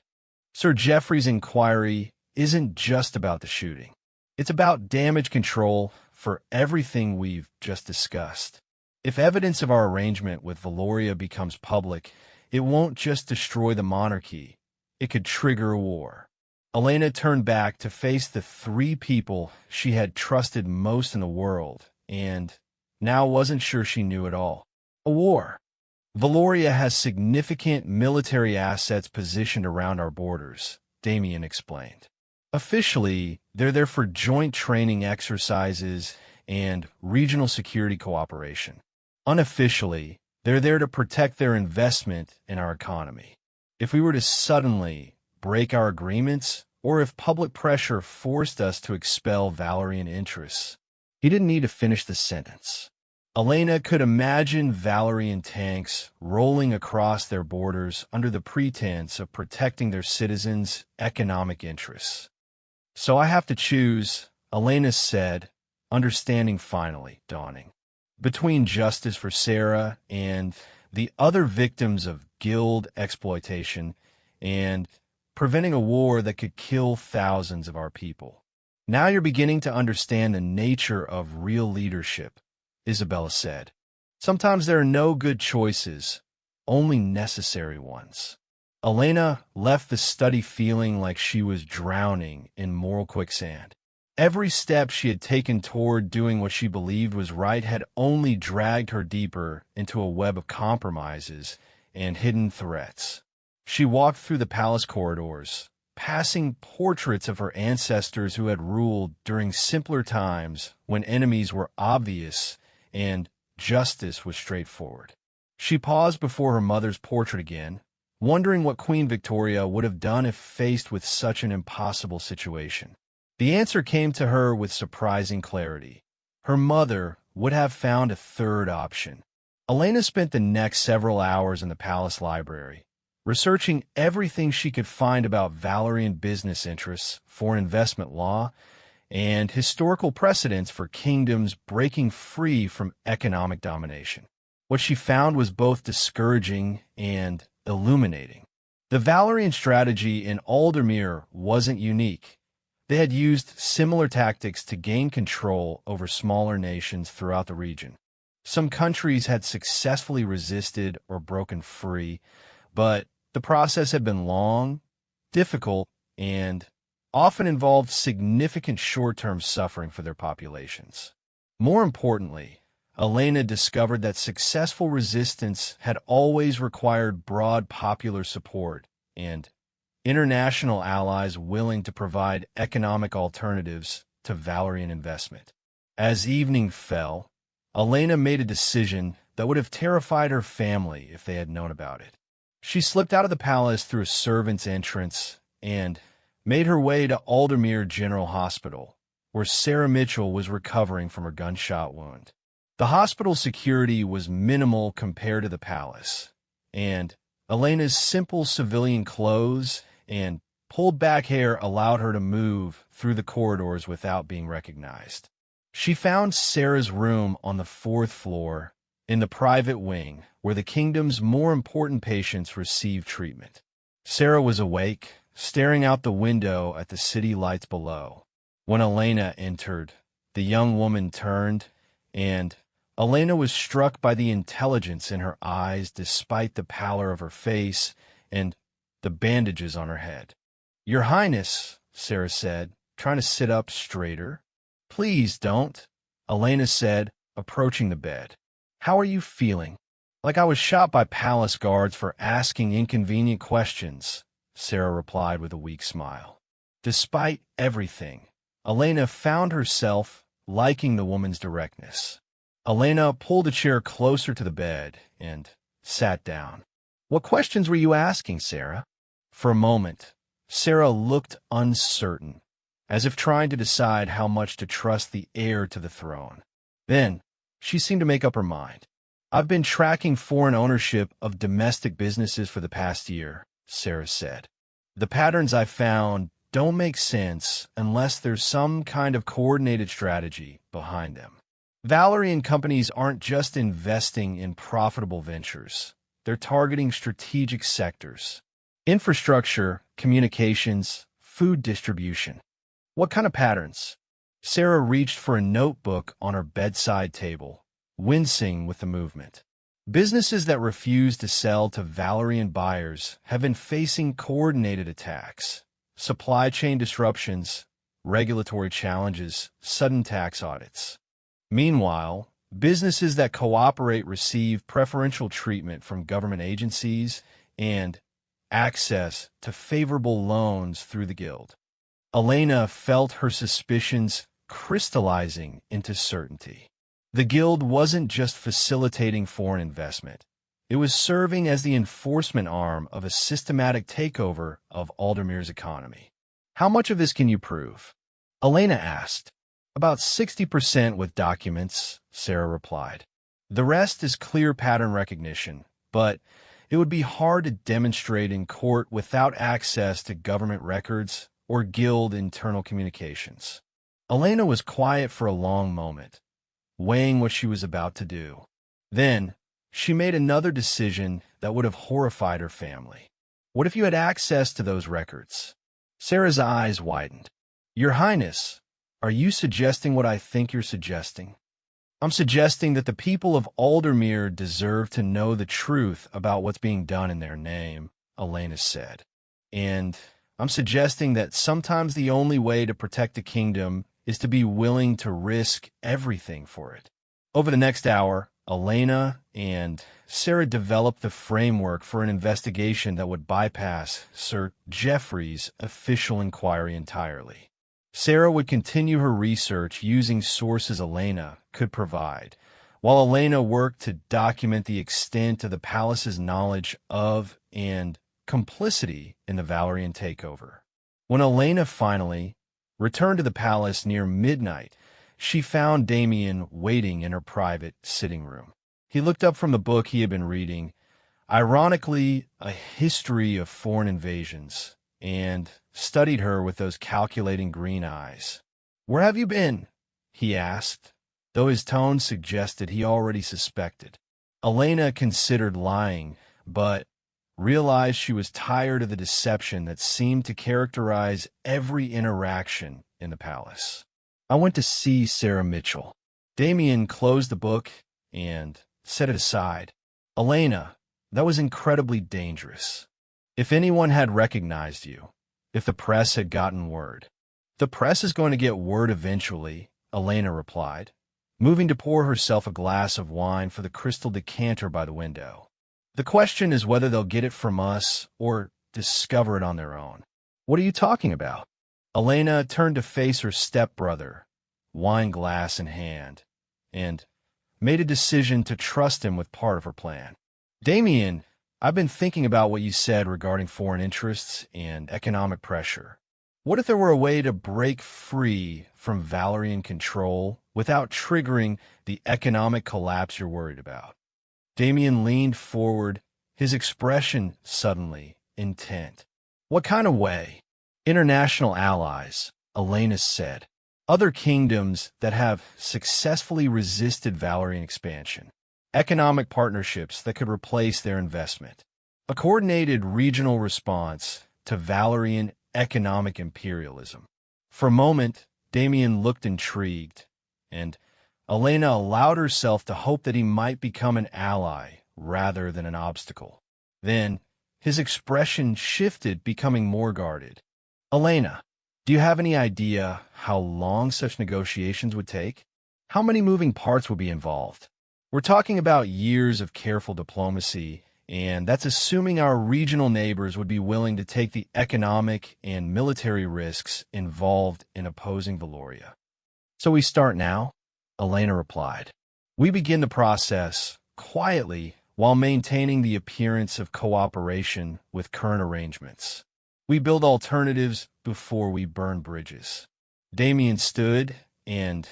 Sir Geoffrey's inquiry isn't just about the shooting. It's about damage control for everything we've just discussed. If evidence of our arrangement with Valoria becomes public, it won't just destroy the monarchy. It could trigger a war. Elena turned back to face the three people she had trusted most in the world, and now wasn't sure she knew it all. A war. Valoria has significant military assets positioned around our borders, Damien explained. Officially, they're there for joint training exercises and regional security cooperation. Unofficially, they're there to protect their investment in our economy. If we were to suddenly break our agreements, or if public pressure forced us to expel Valerian interests. He didn't need to finish the sentence. Elena could imagine Valerian tanks rolling across their borders under the pretense of protecting their citizens' economic interests. So I have to choose, Elena said, understanding finally dawning, between justice for Sarah and the other victims of guild exploitation and preventing a war that could kill thousands of our people. Now you're beginning to understand the nature of real leadership, Isabella said. Sometimes there are no good choices, only necessary ones. Elena left the study feeling like she was drowning in moral quicksand. Every step she had taken toward doing what she believed was right had only dragged her deeper into a web of compromises and hidden threats. She walked through the palace corridors, passing portraits of her ancestors who had ruled during simpler times when enemies were obvious and justice was straightforward. She paused before her mother's portrait again, wondering what Queen Victoria would have done if faced with such an impossible situation. The answer came to her with surprising clarity. Her mother would have found a third option. Elena spent the next several hours in the palace library, researching everything she could find about Valerian business interests, foreign investment law, and historical precedents for kingdoms breaking free from economic domination. What she found was both discouraging and illuminating. The Valerian strategy in Aldermere wasn't unique. They had used similar tactics to gain control over smaller nations throughout the region. Some countries had successfully resisted or broken free, but the process had been long, difficult, and often involved significant short-term suffering for their populations. More importantly, Elena discovered that successful resistance had always required broad popular support and international allies willing to provide economic alternatives to Valerian investment. As evening fell, Elena made a decision that would have terrified her family if they had known about it. She slipped out of the palace through a servant's entrance and made her way to Aldermere General Hospital, where Sarah Mitchell was recovering from her gunshot wound. The hospital security was minimal compared to the palace, and Elena's simple civilian clothes and pulled-back hair allowed her to move through the corridors without being recognized. She found Sarah's room on the 4th floor in the private wing where the kingdom's more important patients received treatment. Sarah was awake, staring out the window at the city lights below. When Elena entered, the young woman turned, and Elena was struck by the intelligence in her eyes despite the pallor of her face and the bandages on her head. "Your Highness," Sarah said, trying to sit up straighter. "Please don't," Elena said, approaching the bed. "How are you feeling?" "Like I was shot by palace guards for asking inconvenient questions," Sarah replied with a weak smile. Despite everything, Elena found herself liking the woman's directness. Elena pulled a chair closer to the bed and sat down. "What questions were you asking, Sarah?" For a moment, Sarah looked uncertain, as if trying to decide how much to trust the heir to the throne. Then, she seemed to make up her mind. "I've been tracking foreign ownership of domestic businesses for the past year," Sarah said. "The patterns I found don't make sense unless there's some kind of coordinated strategy behind them. Valerian companies aren't just investing in profitable ventures. They're targeting strategic sectors: infrastructure, communications, food distribution." "What kind of patterns?" Sarah reached for a notebook on her bedside table, wincing with the movement. "Businesses that refuse to sell to Valerian buyers have been facing coordinated attacks, supply chain disruptions, regulatory challenges, sudden tax audits. Meanwhile, businesses that cooperate receive preferential treatment from government agencies and access to favorable loans through the guild." Elena felt her suspicions crystallizing into certainty. The guild wasn't just facilitating foreign investment. It was serving as the enforcement arm of a systematic takeover of Aldermere's economy. "How much of this can you prove?" Elena asked. "About 60% with documents," Sarah replied. "The rest is clear pattern recognition, but it would be hard to demonstrate in court without access to government records or guild internal communications." Elena was quiet for a long moment, weighing what she was about to do. Then, she made another decision that would have horrified her family. "What if you had access to those records?" Sarah's eyes widened. "Your Highness, are you suggesting what I think you're suggesting?" "I'm suggesting that the people of Aldermere deserve to know the truth about what's being done in their name," Elena said. "And I'm suggesting that sometimes the only way to protect the kingdom is to be willing to risk everything for it. Over the next hour, Elena and Sarah developed the framework for an investigation that would bypass Sir Geoffrey's official inquiry entirely. Sarah would continue her research using sources Elena could provide, while Elena worked to document the extent of the palace's knowledge of and complicity in the Valerian takeover. When Elena finally returned to the palace near midnight, she found Damien waiting in her private sitting room. He looked up from the book he had been reading, ironically, A History of Foreign Invasions, and studied her with those calculating green eyes. "Where have you been?" he asked, though his tone suggested he already suspected. Elena considered lying, but realized she was tired of the deception that seemed to characterize every interaction in the palace. "I went to see Sarah Mitchell." Damien closed the book and set it aside. "Elena, that was incredibly dangerous. If anyone had recognized you, if the press had gotten word." "The press is going to get word eventually," Elena replied, moving to pour herself a glass of wine for the crystal decanter by the window. "The question is whether they'll get it from us or discover it on their own." "What are you talking about?" Elena turned to face her stepbrother, wine glass in hand, and made a decision to trust him with part of her plan. "Damien, I've been thinking about what you said regarding foreign interests and economic pressure. What if there were a way to break free from Valerian control without triggering the economic collapse you're worried about?" Damien leaned forward, his expression suddenly intent. "What kind of way?" "International allies," Elena said. "Other kingdoms that have successfully resisted Valerian expansion. Economic partnerships that could replace their investment. A coordinated regional response to Valerian economic imperialism." For a moment, Damien looked intrigued, and Elena allowed herself to hope that he might become an ally rather than an obstacle. Then, his expression shifted, becoming more guarded. "Elena, do you have any idea how long such negotiations would take? How many moving parts would be involved? We're talking about years of careful diplomacy, and that's assuming our regional neighbors would be willing to take the economic and military risks involved in opposing Valoria." "So we start now?" Elena replied. "We begin the process quietly while maintaining the appearance of cooperation with current arrangements. We build alternatives before we burn bridges." Damien stood and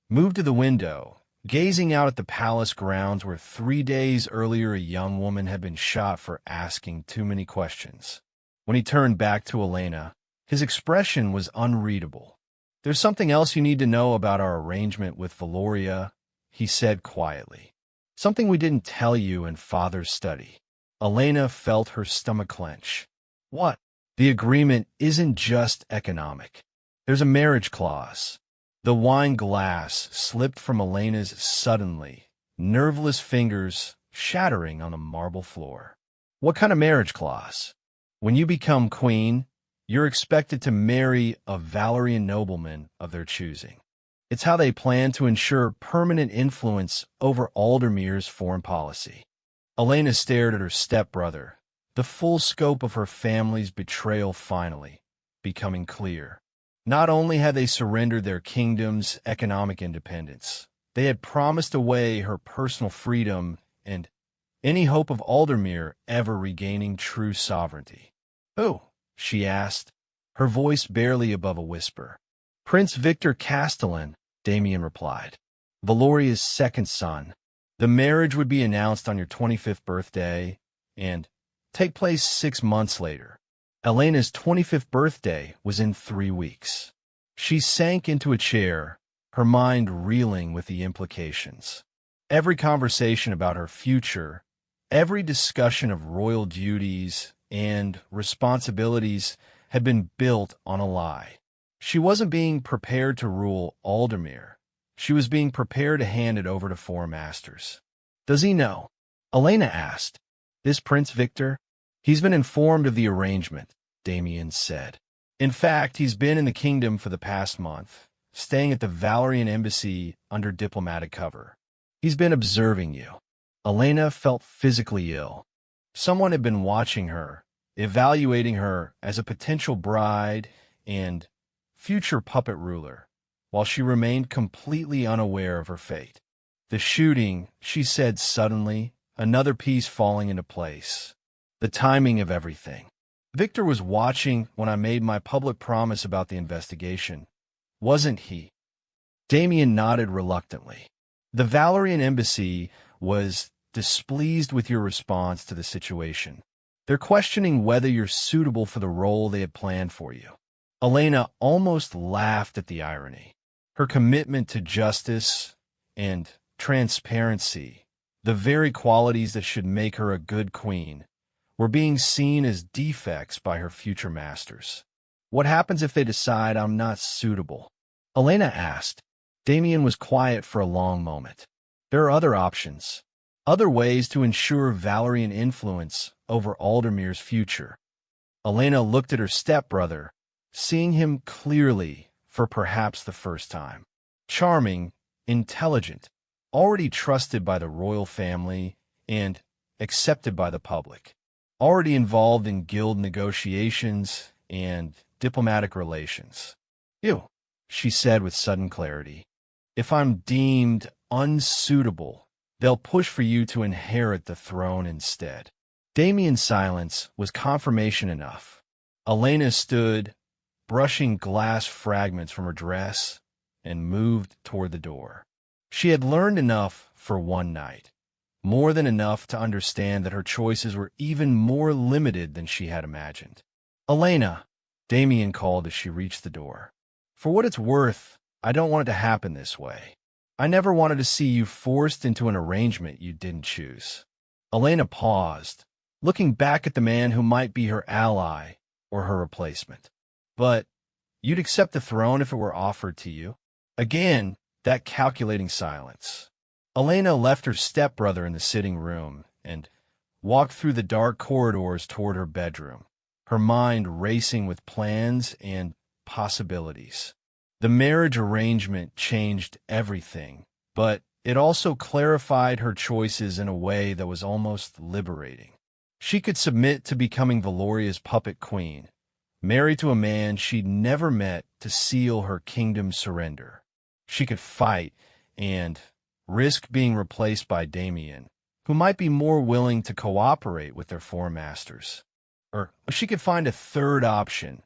moved to the window, gazing out at the palace grounds where 3 days earlier a young woman had been shot for asking too many questions. When he turned back to Elena, his expression was unreadable. "There's something else you need to know about our arrangement with Valoria," he said quietly. "Something we didn't tell you in Father's study." Elena felt her stomach clench. "What?" "The agreement isn't just economic. There's a marriage clause." The wine glass slipped from Elena's suddenly, nerveless fingers, shattering on the marble floor. "What kind of marriage clause?" "When you become queen, you're expected to marry a Valerian nobleman of their choosing. It's how they plan to ensure permanent influence over Aldermere's foreign policy." Elena stared at her stepbrother, the full scope of her family's betrayal finally becoming clear. Not only had they surrendered their kingdom's economic independence, they had promised away her personal freedom and any hope of Aldermere ever regaining true sovereignty. "Who?" she asked, her voice barely above a whisper. "Prince Victor Castellan," Damien replied. "Valoria's second son. The marriage would be announced on your 25th birthday and take place 6 months later." Elena's 25th birthday was in 3 weeks. She sank into a chair, her mind reeling with the implications. Every conversation about her future, every discussion of royal duties and responsibilities had been built on a lie. She wasn't being prepared to rule Aldermere. She was being prepared to hand it over to foreign masters. "Does he know?" Elena asked. "This Prince Victor? He's been informed of the arrangement," Damien said. "In fact, he's been in the kingdom for the past month, staying at the Valerian embassy under diplomatic cover. He's been observing you. Elena felt physically ill. Someone had been watching her, evaluating her as a potential bride and future puppet ruler, while she remained completely unaware of her fate. The shooting, she said suddenly, another piece falling into place. The timing of everything. Victor was watching when I made my public promise about the investigation, wasn't he? Damien nodded reluctantly. The Valerian embassy was displeased with your response to the situation. They're questioning whether you're suitable for the role they had planned for you. Elena almost laughed at the irony. Her commitment to justice and transparency, the very qualities that should make her a good queen, were being seen as defects by her future masters. What happens if they decide I'm not suitable? Elena asked. Damien was quiet for a long moment. There are other options, other ways to ensure Valerian influence over Aldermere's future. Elena looked at her stepbrother, seeing him clearly for perhaps the first time. Charming, intelligent, already trusted by the royal family and accepted by the public. Already involved in guild negotiations and diplomatic relations. "You," she said with sudden clarity. "If I'm deemed unsuitable, they'll push for you to inherit the throne instead." Damien's silence was confirmation enough. Elena stood, brushing glass fragments from her dress, and moved toward the door. She had learned enough for one night, more than enough to understand that her choices were even more limited than she had imagined. "Elena," Damien called as she reached the door. "For what it's worth, I don't want it to happen this way. I never wanted to see you forced into an arrangement you didn't choose." Elena paused, looking back at the man who might be her ally or her replacement. "But you'd accept the throne if it were offered to you?" Again, that calculating silence. Elena left her stepbrother in the sitting room and walked through the dark corridors toward her bedroom, her mind racing with plans and possibilities. The marriage arrangement changed everything, but it also clarified her choices in a way that was almost liberating. She could submit to becoming Valoria's puppet queen, married to a man she'd never met to seal her kingdom's surrender. She could fight and risk being replaced by Damien, who might be more willing to cooperate with their foreign masters. Or she could find a third option,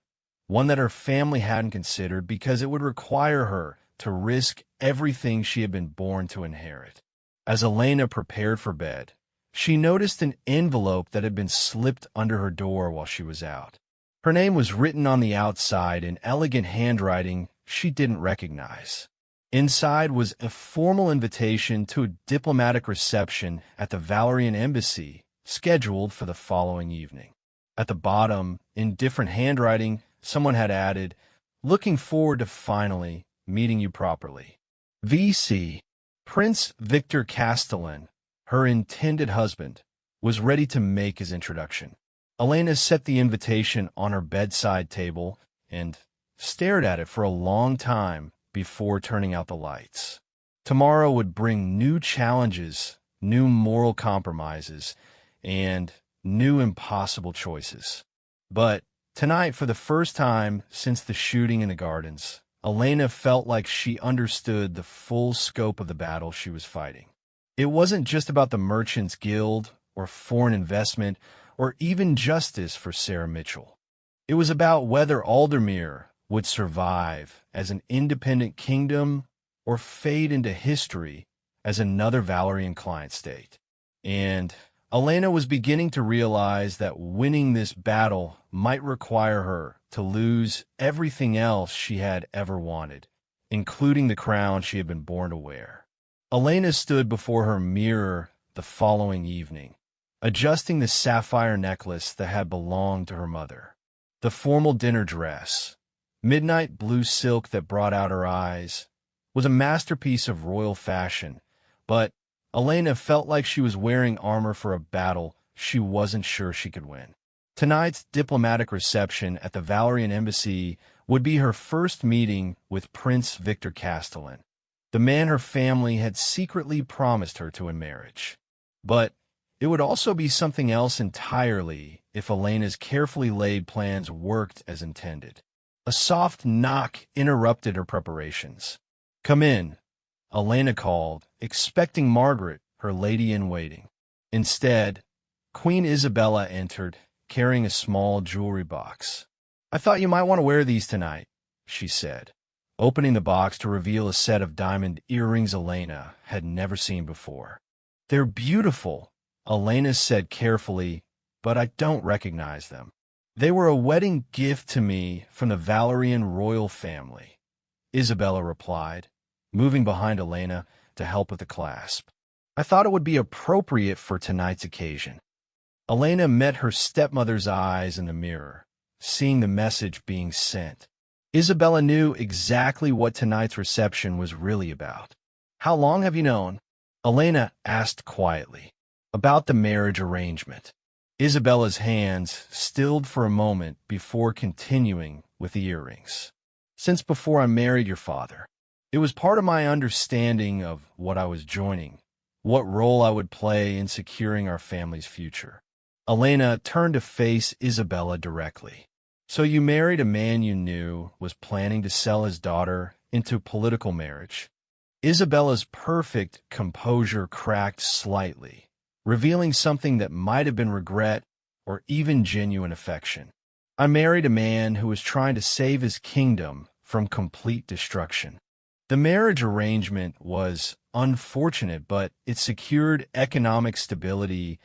one that her family hadn't considered because it would require her to risk everything she had been born to inherit. As Elena prepared for bed, she noticed an envelope that had been slipped under her door while she was out. Her name was written on the outside in elegant handwriting she didn't recognize. Inside was a formal invitation to a diplomatic reception at the Valerian embassy, scheduled for the following evening. At the bottom, in different handwriting, someone had added, "Looking forward to finally meeting you properly. VC." Prince Victor Castellan, her intended husband, was ready to make his introduction. Elena set the invitation on her bedside table and stared at it for a long time before turning out the lights. Tomorrow would bring new challenges, new moral compromises, and new impossible choices. But tonight, for the first time since the shooting in the gardens, Elena felt like she understood the full scope of the battle she was fighting. It wasn't just about the Merchants Guild or foreign investment or even justice for Sarah Mitchell. It was about whether Aldermere would survive as an independent kingdom or fade into history as another Valerian client state. And Elena was beginning to realize that winning this battle might require her to lose everything else she had ever wanted, including the crown she had been born to wear. Elena stood before her mirror the following evening, adjusting the sapphire necklace that had belonged to her mother. The formal dinner dress, midnight blue silk that brought out her eyes, was a masterpiece of royal fashion, but Elena felt like she was wearing armor for a battle she wasn't sure she could win. Tonight's diplomatic reception at the Valerian embassy would be her first meeting with Prince Victor Castellan, the man her family had secretly promised her to in marriage. But it would also be something else entirely if Elena's carefully laid plans worked as intended. A soft knock interrupted her preparations. "Come in," Elena called, expecting Margaret, her lady-in-waiting. Instead, Queen Isabella entered, carrying a small jewelry box. "I thought you might want to wear these tonight," she said, opening the box to reveal a set of diamond earrings Elena had never seen before. "They're beautiful," Elena said carefully, "but I don't recognize them. They were a wedding gift to me from the Valerian royal family," Isabella replied, moving behind Elena to help with the clasp. "I thought it would be appropriate for tonight's occasion." Elena met her stepmother's eyes in the mirror, seeing the message being sent. Isabella knew exactly what tonight's reception was really about. "How long have you known?" Elena asked quietly. "About the marriage arrangement." Isabella's hands stilled for a moment before continuing with the earrings. "Since before I married your father. It was part of my understanding of what I was joining, what role I would play in securing our family's future." Elena turned to face Isabella directly. "So you married a man you knew was planning to sell his daughter into political marriage?" Isabella's perfect composure cracked slightly, revealing something that might have been regret or even genuine affection. "I married a man who was trying to save his kingdom from complete destruction. The marriage arrangement was unfortunate, but it secured economic stability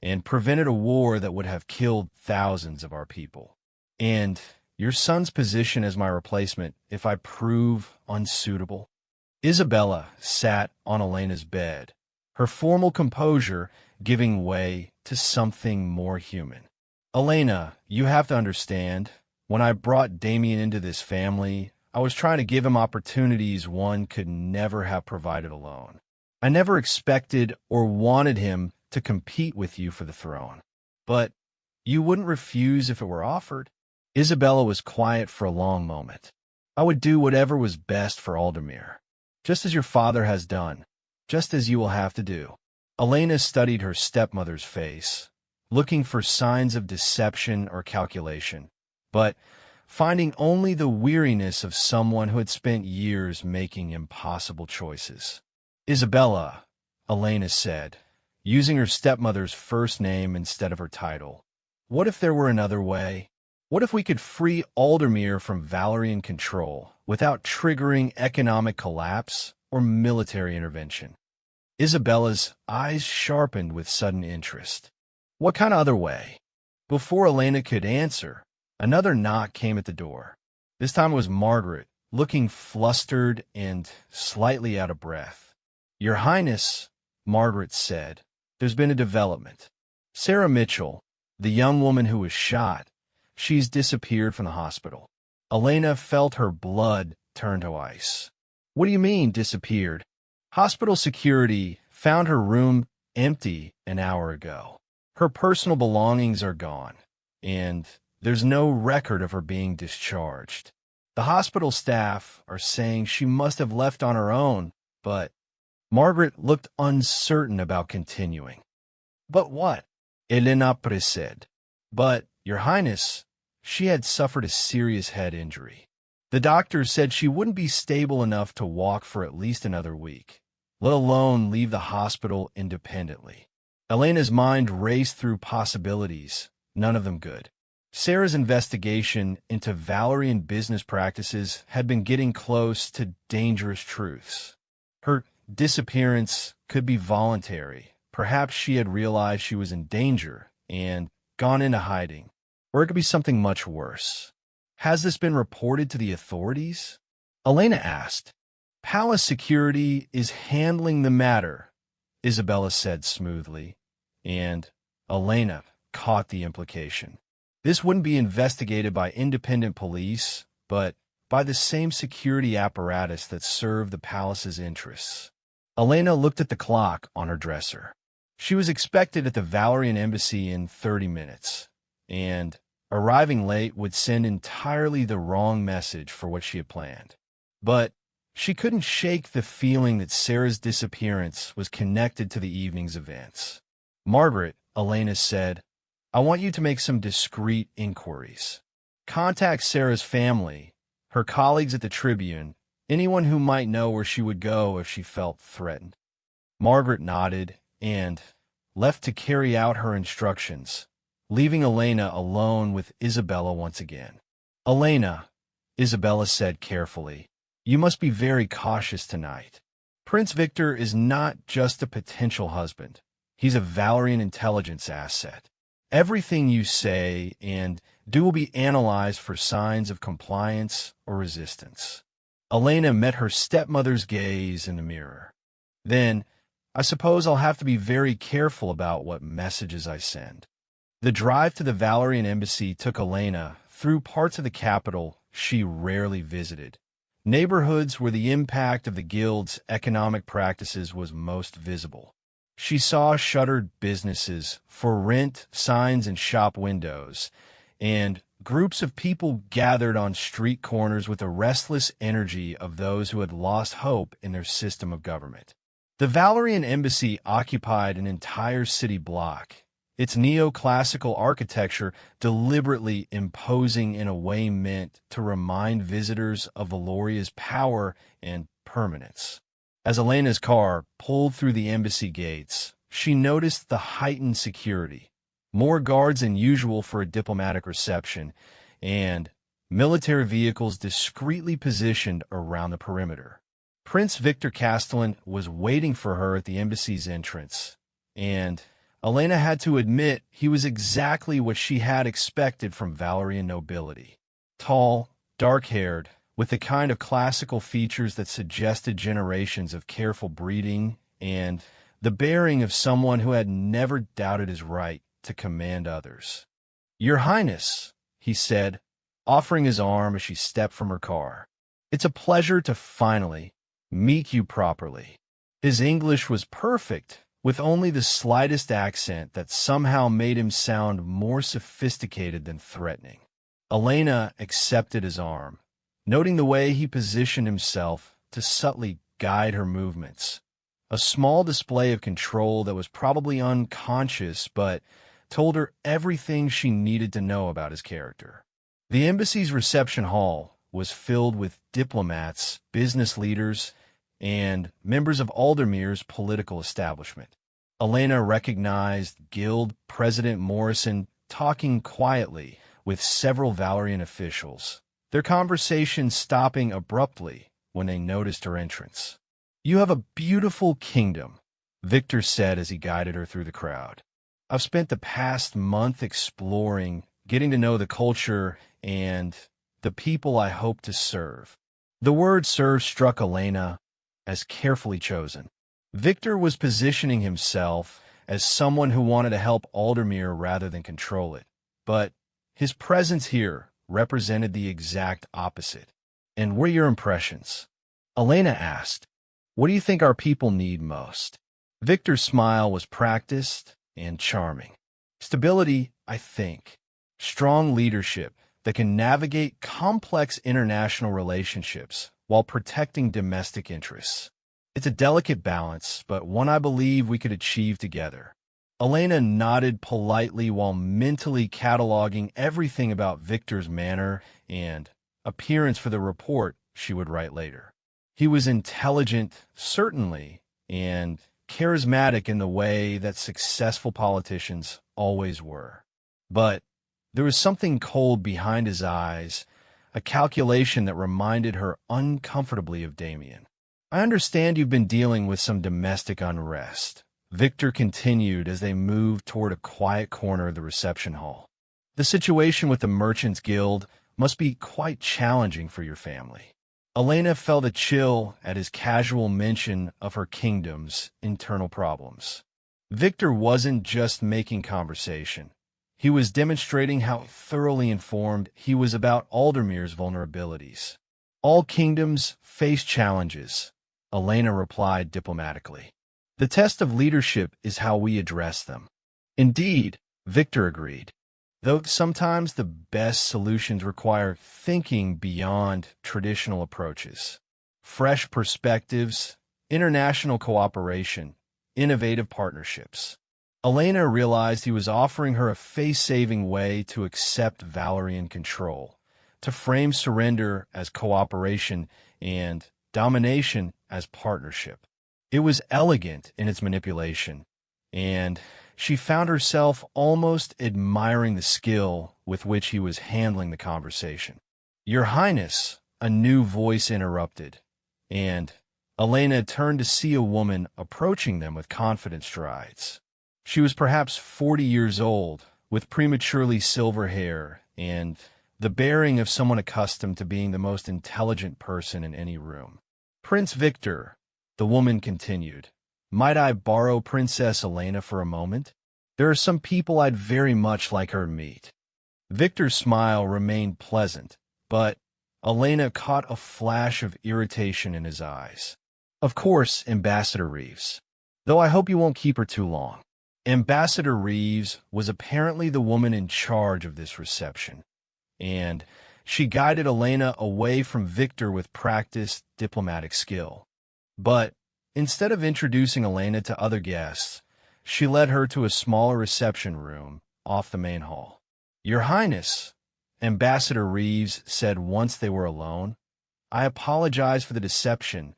and prevented a war that would have killed thousands of our people. And your son's position as my replacement if I prove unsuitable." Isabella sat on Elena's bed, her formal composure giving way to something more human. "Elena, you have to understand, when I brought Damien into this family, I was trying to give him opportunities one could never have provided alone. I never expected or wanted him to compete with you for the throne. But you wouldn't refuse if it were offered." Isabella was quiet for a long moment. "I would do whatever was best for Aldemir, just as your father has done, just as you will have to do." Elena studied her stepmother's face, looking for signs of deception or calculation, but finding only the weariness of someone who had spent years making impossible choices. "Isabella," Elena said, using her stepmother's first name instead of her title, "what if there were another way? What if we could free Aldemir from Valerian control without triggering economic collapse or military intervention?" Isabella's eyes sharpened with sudden interest. "What kind of other way?" Before Elena could answer, another knock came at the door. This time it was Margaret, looking flustered and slightly out of breath. "Your Highness," Margaret said, "there's been a development. Sarah Mitchell, the young woman who was shot, she's disappeared from the hospital." Elena felt her blood turn to ice. "What do you mean, disappeared?" "Hospital security found her room empty an hour ago. Her personal belongings are gone, and there's no record of her being discharged. The hospital staff are saying she must have left on her own, but..." Margaret looked uncertain about continuing. "But what?" Elena said. "But, Your Highness, she had suffered a serious head injury. The doctor said she wouldn't be stable enough to walk for at least another week, let alone leave the hospital independently." Elena's mind raced through possibilities, none of them good. Sarah's investigation into Valerian business practices had been getting close to dangerous truths. Her disappearance could be voluntary. Perhaps she had realized she was in danger and gone into hiding. Or it could be something much worse. "Has this been reported to the authorities?" Elena asked. "Palace security is handling the matter," Isabella said smoothly, and Elena caught the implication. This wouldn't be investigated by independent police, but by the same security apparatus that served the palace's interests. Elena looked at the clock on her dresser. She was expected at the Valerian embassy in 30 minutes. and arriving late would send entirely the wrong message for what she had planned. But she couldn't shake the feeling that Sarah's disappearance was connected to the evening's events. "Margaret," Elena said, "I want you to make some discreet inquiries. Contact Sarah's family, her colleagues at the Tribune, anyone who might know where she would go if she felt threatened." Margaret nodded and left to carry out her instructions, leaving Elena alone with Isabella once again. "Elena," Isabella said carefully, "you must be very cautious tonight. Prince Victor is not just a potential husband. He's a Valerian intelligence asset. Everything you say and do will be analyzed for signs of compliance or resistance." Elena met her stepmother's gaze in the mirror. "Then, I suppose I'll have to be very careful about what messages I send." The drive to the Valerian embassy took Elena through parts of the capital she rarely visited, neighborhoods where the impact of the guild's economic practices was most visible. She saw shuttered businesses, for rent signs in shop windows, and groups of people gathered on street corners with the restless energy of those who had lost hope in their system of government. The Valerian embassy occupied an entire city block, its neoclassical architecture deliberately imposing in a way meant to remind visitors of Valoria's power and permanence. As Elena's car pulled through the embassy gates, she noticed the heightened security, more guards than usual for a diplomatic reception, and military vehicles discreetly positioned around the perimeter. Prince Victor Castellan was waiting for her at the embassy's entrance, and Elena had to admit he was exactly what she had expected from Valerian nobility. Tall, dark-haired, with the kind of classical features that suggested generations of careful breeding and the bearing of someone who had never doubted his right to command others. "Your Highness," he said, offering his arm as she stepped from her car. "It's a pleasure to finally meet you properly." His English was perfect, with only the slightest accent that somehow made him sound more sophisticated than threatening. Elena accepted his arm, noting the way he positioned himself to subtly guide her movements. A small display of control that was probably unconscious but told her everything she needed to know about his character. The embassy's reception hall was filled with diplomats, business leaders, and members of Aldermere's political establishment. Elena recognized Guild President Morrison talking quietly with several Valerian officials, their conversation stopping abruptly when they noticed her entrance. "You have a beautiful kingdom," Victor said as he guided her through the crowd. "I've spent the past month exploring, getting to know the culture and the people I hope to serve." The word "serve" struck Elena as carefully chosen. Victor was positioning himself as someone who wanted to help Aldermere rather than control it, but his presence here represented the exact opposite. "And what are your impressions?" Elena asked. "What do you think our people need most?" Victor's smile was practiced and charming. "Stability, I think. Strong leadership that can navigate complex international relationships while protecting domestic interests. It's a delicate balance, but one I believe we could achieve together." Elena nodded politely while mentally cataloging everything about Victor's manner and appearance for the report she would write later. He was intelligent, certainly, and charismatic in the way that successful politicians always were. But there was something cold behind his eyes, a calculation that reminded her uncomfortably of Damien. "I understand you've been dealing with some domestic unrest," Victor continued as they moved toward a quiet corner of the reception hall. "The situation with the Merchants Guild must be quite challenging for your family." Elena felt a chill at his casual mention of her kingdom's internal problems. Victor wasn't just making conversation. He was demonstrating how thoroughly informed he was about Aldermere's vulnerabilities. "All kingdoms face challenges," Elena replied diplomatically. "The test of leadership is how we address them." "Indeed," Victor agreed. Though sometimes the best solutions require thinking beyond traditional approaches. Fresh perspectives, international cooperation, innovative partnerships. Elena realized he was offering her a face-saving way to accept Valerian control, to frame surrender as cooperation and domination as partnership. It was elegant in its manipulation, and she found herself almost admiring the skill with which he was handling the conversation. "Your Highness," a new voice interrupted, and Elena turned to see a woman approaching them with confident strides. She was perhaps 40 years old, with prematurely silver hair and the bearing of someone accustomed to being the most intelligent person in any room. "Prince Victor," the woman continued, "might I borrow Princess Elena for a moment? There are some people I'd very much like her to meet." Victor's smile remained pleasant, but Elena caught a flash of irritation in his eyes. "Of course, Ambassador Reeves. Though I hope you won't keep her too long." Ambassador Reeves was apparently the woman in charge of this reception, and she guided Elena away from Victor with practiced diplomatic skill. But instead of introducing Elena to other guests, she led her to a smaller reception room off the main hall. "Your Highness," Ambassador Reeves said once they were alone, "I apologize for the deception,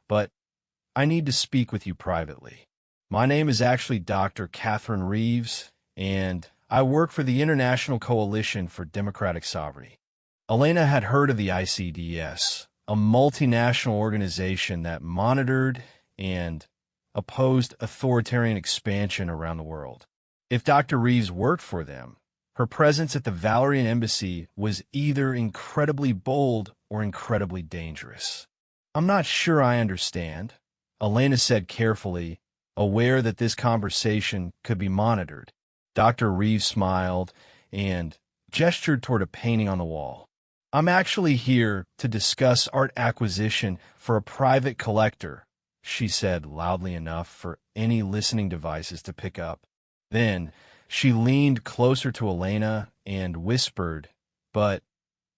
but I need to speak with you privately. My name is actually Dr. Catherine Reeves, and I work for the International Coalition for Democratic Sovereignty." Elena had heard of the ICDS, a multinational organization that monitored and opposed authoritarian expansion around the world. If Dr. Reeves worked for them, her presence at the Valerian embassy was either incredibly bold or incredibly dangerous. "I'm not sure I understand," Elena said carefully, aware that this conversation could be monitored. Dr. Reeves smiled and gestured toward a painting on the wall. "I'm actually here to discuss art acquisition for a private collector," she said loudly enough for any listening devices to pick up. Then she leaned closer to Elena and whispered, "But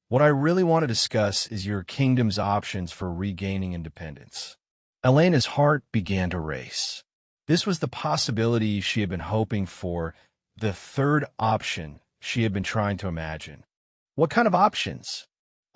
what I really want to discuss is your kingdom's options for regaining independence." Elena's heart began to race. This was the possibility she had been hoping for, the third option she had been trying to imagine. "What kind of options?"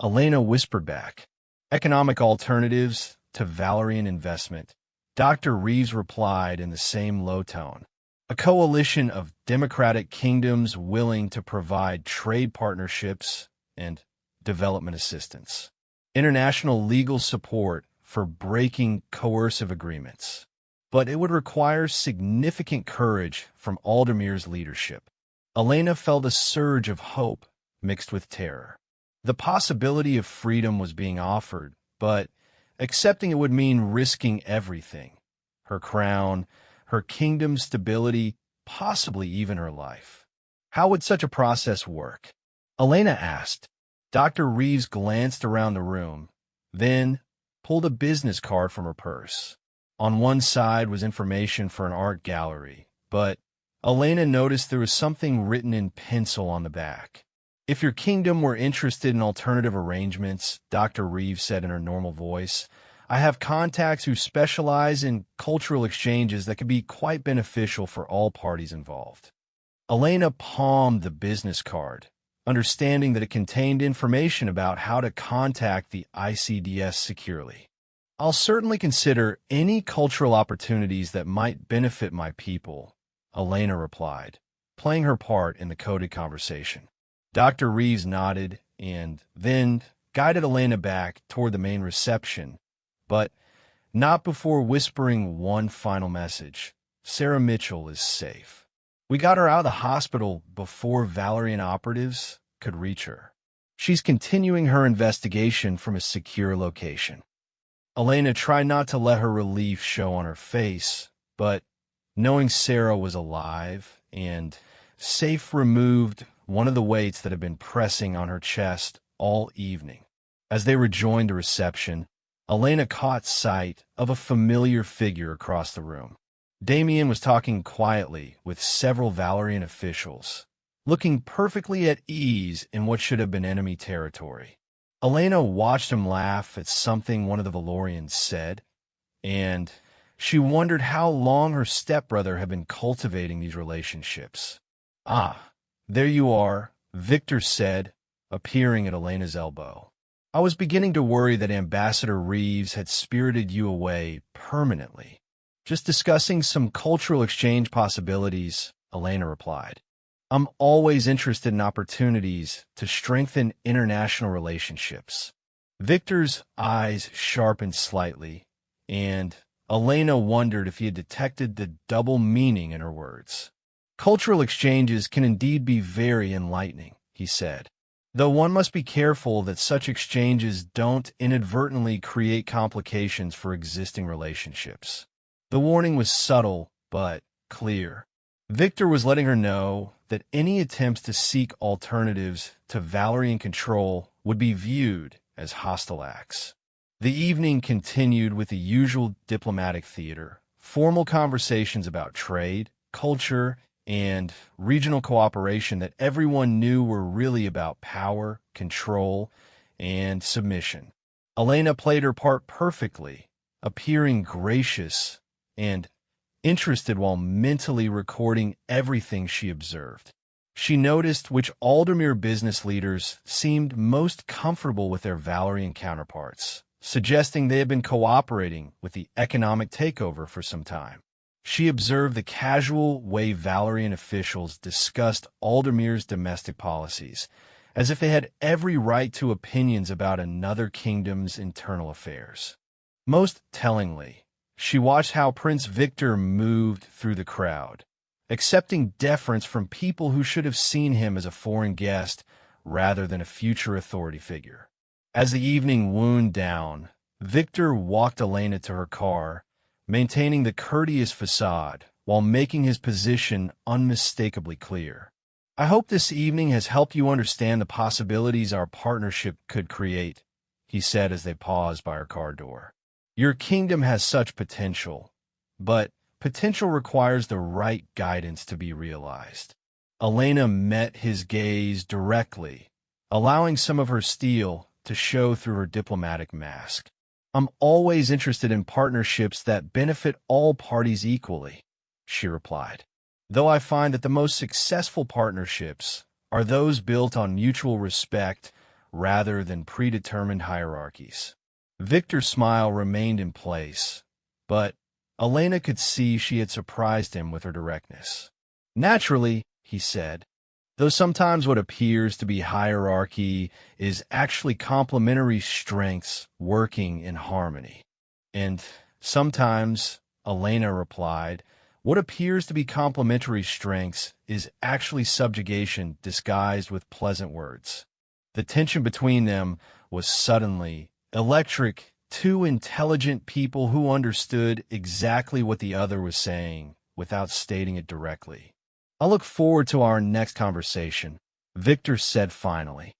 Elena whispered back. "Economic alternatives to Valerian investment," Dr. Reeves replied in the same low tone. "A coalition of democratic kingdoms willing to provide trade partnerships and development assistance. International legal support for breaking coercive agreements. But it would require significant courage from Aldermere's leadership." Elena felt a surge of hope mixed with terror. The possibility of freedom was being offered, but accepting it would mean risking everything: her crown, her kingdom's stability, possibly even her life. How would such a process work? Elena asked. Dr. Reeves glanced around the room, then pulled a business card from her purse. On one side was information for an art gallery, but Elena noticed there was something written in pencil on the back. "If your kingdom were interested in alternative arrangements," Dr. Reeves said in her normal voice, "I have contacts who specialize in cultural exchanges that could be quite beneficial for all parties involved." Elena palmed the business card, understanding that it contained information about how to contact the ICDS securely. "I'll certainly consider any cultural opportunities that might benefit my people," Elena replied, playing her part in the coded conversation. Dr. Reeves nodded and then guided Elena back toward the main reception, but not before whispering one final message: "Sarah Mitchell is safe. We got her out of the hospital before Valerian operatives could reach her. She's continuing her investigation from a secure location." Elena tried not to let her relief show on her face, but knowing Sarah was alive and safe removed one of the weights that had been pressing on her chest all evening. As they rejoined the reception, Elena caught sight of a familiar figure across the room. Damien was talking quietly with several Valerian officials, looking perfectly at ease in what should have been enemy territory. Elena watched him laugh at something one of the Valorians said, and she wondered how long her stepbrother had been cultivating these relationships. "Ah, there you are," Victor said, appearing at Elena's elbow. "I was beginning to worry that Ambassador Reeves had spirited you away permanently." "Just discussing some cultural exchange possibilities," Elena replied. "I'm always interested in opportunities to strengthen international relationships." Victor's eyes sharpened slightly, and Elena wondered if he had detected the double meaning in her words. "Cultural exchanges can indeed be very enlightening," he said, "though one must be careful that such exchanges don't inadvertently create complications for existing relationships." The warning was subtle, but clear. Victor was letting her know that any attempts to seek alternatives to Valerian control would be viewed as hostile acts. The evening continued with the usual diplomatic theater, formal conversations about trade, culture, and regional cooperation that everyone knew were really about power, control, and submission. Elena played her part perfectly, appearing gracious and interested while mentally recording everything she observed. She noticed which Aldermere business leaders seemed most comfortable with their Valerian counterparts, suggesting they had been cooperating with the economic takeover for some time. She observed the casual way Valerian officials discussed Aldermere's domestic policies, as if they had every right to opinions about another kingdom's internal affairs. Most tellingly, she watched how Prince Victor moved through the crowd, accepting deference from people who should have seen him as a foreign guest rather than a future authority figure. As the evening wound down, Victor walked Elena to her car, maintaining the courteous facade while making his position unmistakably clear. "I hope this evening has helped you understand the possibilities our partnership could create," he said as they paused by her car door. "Your kingdom has such potential, but potential requires the right guidance to be realized." Elena met his gaze directly, allowing some of her steel to show through her diplomatic mask. "I'm always interested in partnerships that benefit all parties equally," she replied, "though I find that the most successful partnerships are those built on mutual respect rather than predetermined hierarchies." Victor's smile remained in place, but Elena could see she had surprised him with her directness. "Naturally," he said, "though sometimes what appears to be hierarchy is actually complementary strengths working in harmony." "And sometimes," Elena replied, "what appears to be complementary strengths is actually subjugation disguised with pleasant words." The tension between them was suddenly electric, two intelligent people who understood exactly what the other was saying without stating it directly. "I look forward to our next conversation," Victor said finally.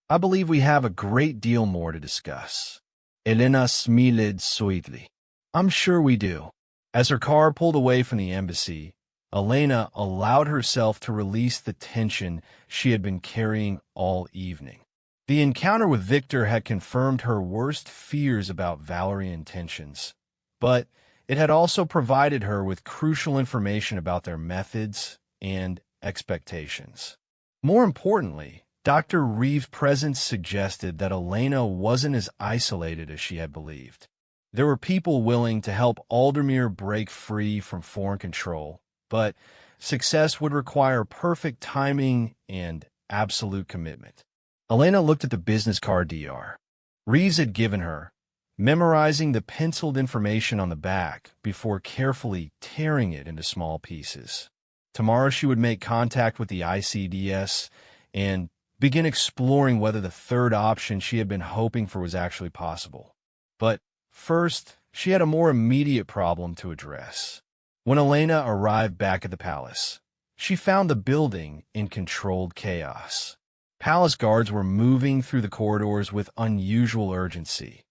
"I believe we have a great deal more to discuss." Elena smiled sweetly. "I'm sure we do." As her car pulled away from the embassy, Elena allowed herself to release the tension she had been carrying all evening. The encounter with Victor had confirmed her worst fears about Valerian tensions, but it had also provided her with crucial information about their methods and expectations. More importantly, Dr. Reeves' presence suggested that Elena wasn't as isolated as she had believed. There were people willing to help Aldermere break free from foreign control, but success would require perfect timing and absolute commitment. Elena looked at the business card Dr. Reeves had given her, memorizing the penciled information on the back before carefully tearing it into small pieces. Tomorrow she would make contact with the ICDS and begin exploring whether the third option she had been hoping for was actually possible. But first, she had a more immediate problem to address. When Elena arrived back at the palace, she found the building in controlled chaos. Palace guards were moving through the corridors with unusual urgency,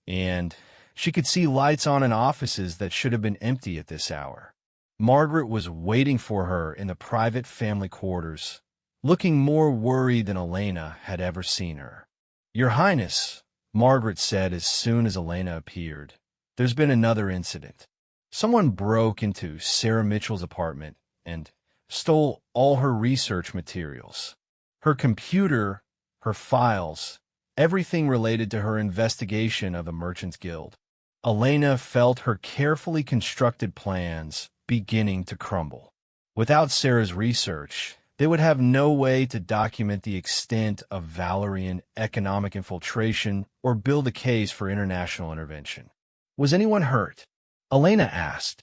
and she could see lights on in offices that should have been empty at this hour. Margaret was waiting for her in the private family quarters, looking more worried than Elena had ever seen her. "Your Highness," Margaret said as soon as Elena appeared, "there's been another incident. Someone broke into Sarah Mitchell's apartment and stole all her research materials. Her computer, her files, everything related to her investigation of the Merchants Guild." Elena felt her carefully constructed plans beginning to crumble. Without Sarah's research, they would have no way to document the extent of Valerian economic infiltration or build a case for international intervention. "Was anyone hurt?" Elena asked.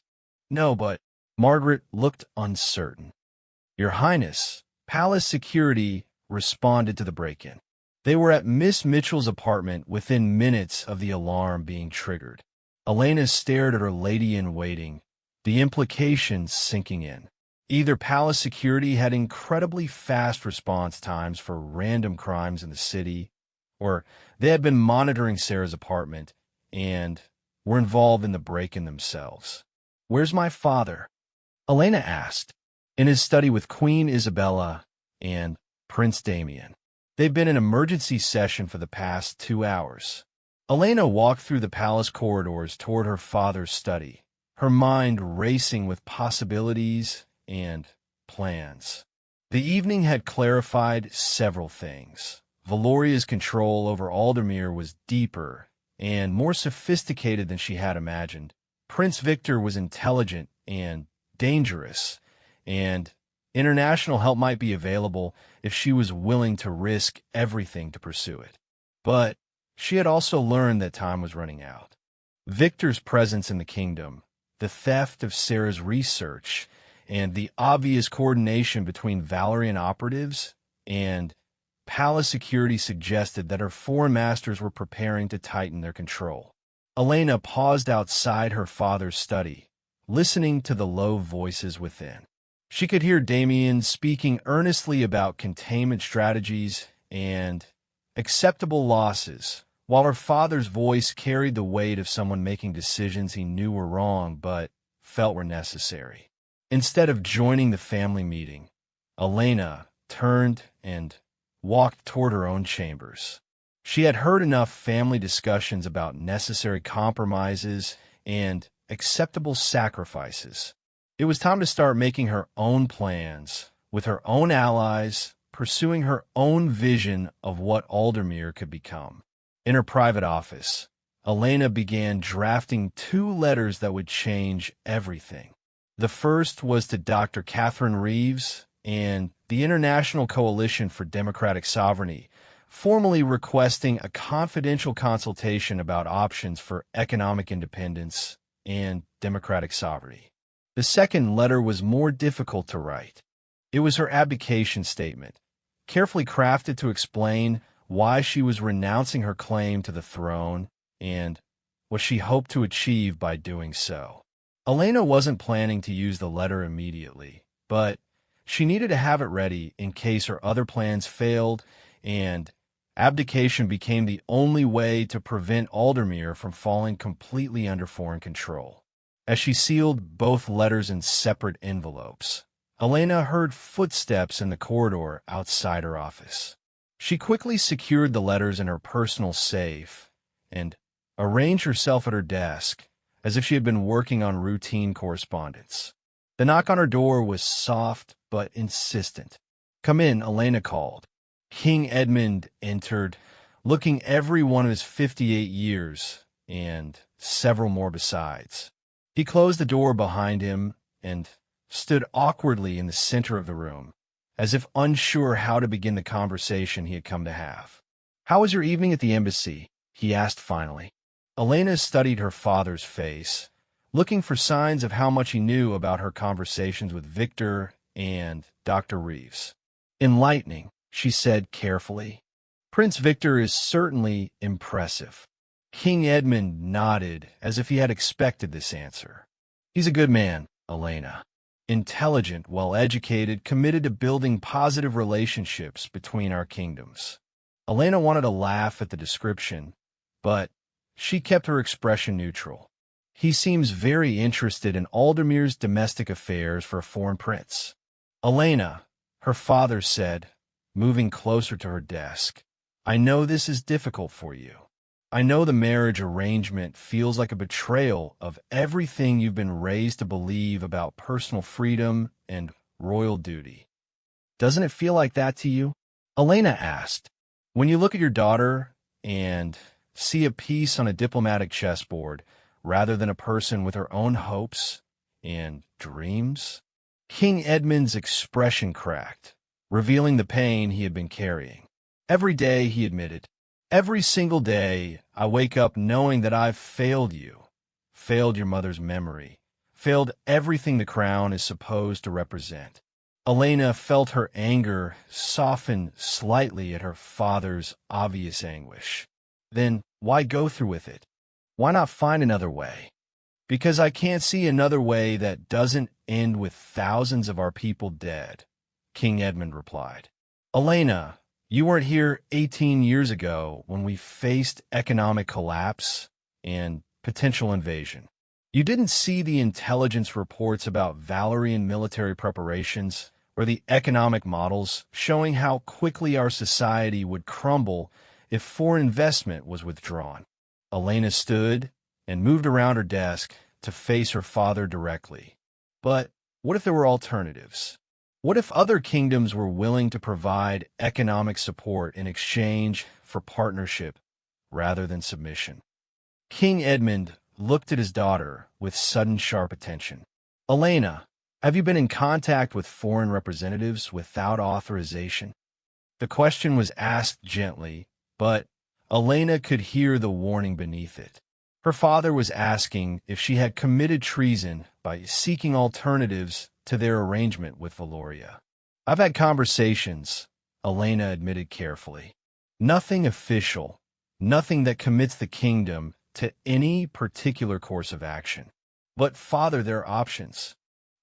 "No, but—" Margaret looked uncertain. "Your Highness, Palace Security responded to the break-in. They were at Miss Mitchell's apartment within minutes of the alarm being triggered." Elena stared at her lady-in-waiting, the implications sinking in. Either Palace Security had incredibly fast response times for random crimes in the city, or they had been monitoring Sarah's apartment and were involved in the break-in themselves. "Where's my father?" Elena asked. "In his study with Queen Isabella and Prince Damien. They've been in emergency session for the past 2 hours." Elena walked through the palace corridors toward her father's study, her mind racing with possibilities and plans. The evening had clarified several things. Valoria's control over Aldermere was deeper and more sophisticated than she had imagined. Prince Victor was intelligent and dangerous, and international help might be available if she was willing to risk everything to pursue it. But she had also learned that time was running out. Victor's presence in the kingdom, the theft of Sarah's research, and the obvious coordination between Valerian operatives and palace security suggested that her foreign masters were preparing to tighten their control. Elena paused outside her father's study, listening to the low voices within. She could hear Damien speaking earnestly about containment strategies and acceptable losses, while her father's voice carried the weight of someone making decisions he knew were wrong but felt were necessary. Instead of joining the family meeting, Elena turned and walked toward her own chambers. She had heard enough family discussions about necessary compromises and acceptable sacrifices. It was time to start making her own plans, with her own allies, pursuing her own vision of what Aldermere could become. In her private office, Elena began drafting 2 letters that would change everything. The first was to Dr. Catherine Reeves and the International Coalition for Democratic Sovereignty, formally requesting a confidential consultation about options for economic independence and democratic sovereignty. The second letter was more difficult to write. It was her abdication statement, carefully crafted to explain why she was renouncing her claim to the throne and what she hoped to achieve by doing so. Elena wasn't planning to use the letter immediately, but she needed to have it ready in case her other plans failed and abdication became the only way to prevent Aldermere from falling completely under foreign control. As she sealed both letters in separate envelopes, Elena heard footsteps in the corridor outside her office. She quickly secured the letters in her personal safe and arranged herself at her desk as if she had been working on routine correspondence. The knock on her door was soft but insistent. "Come in," Elena called. King Edmund entered, looking every one of his 58 years and several more besides. He closed the door behind him and stood awkwardly in the center of the room, as if unsure how to begin the conversation he had come to have. "How was your evening at the embassy?" he asked finally. Elena studied her father's face, looking for signs of how much he knew about her conversations with Victor and Dr. Reeves. "Enlightening," she said carefully. "Prince Victor is certainly impressive." King Edmund nodded as if he had expected this answer. "He's a good man, Elena. Intelligent, well-educated, committed to building positive relationships between our kingdoms." Elena wanted to laugh at the description, but she kept her expression neutral. "He seems very interested in Aldermere's domestic affairs for a foreign prince." Elena, Her father said, moving closer to her desk. I know this is difficult for you. I know the marriage arrangement feels like a betrayal of everything you've been raised to believe about personal freedom and royal duty. Doesn't it feel like that to you? Elena asked. When you look at your daughter and see a piece on a diplomatic chessboard rather than a person with her own hopes and dreams? King Edmund's expression cracked, revealing the pain he had been carrying. Every day, he admitted, every single day, I wake up knowing that I've failed you, failed your mother's memory, failed everything the crown is supposed to represent. Elena felt her anger soften slightly at her father's obvious anguish. Then why go through with it? Why not find another way? Because I can't see another way that doesn't end with thousands of our people dead, King Edmund replied. Elena, you weren't here 18 years ago when we faced economic collapse and potential invasion. You didn't see the intelligence reports about Valerian military preparations or the economic models showing how quickly our society would crumble if foreign investment was withdrawn. Elena stood and moved around her desk to face her father directly. But what if there were alternatives? What if other kingdoms were willing to provide economic support in exchange for partnership rather than submission? King Edmund looked at his daughter with sudden sharp attention. Elena, have you been in contact with foreign representatives without authorization? The question was asked gently, but Elena could hear the warning beneath it. Her father was asking if she had committed treason by seeking alternatives to their arrangement with Valoria. I've had conversations, Elena admitted carefully. Nothing official, nothing that commits the kingdom to any particular course of action. But, Father, there are options.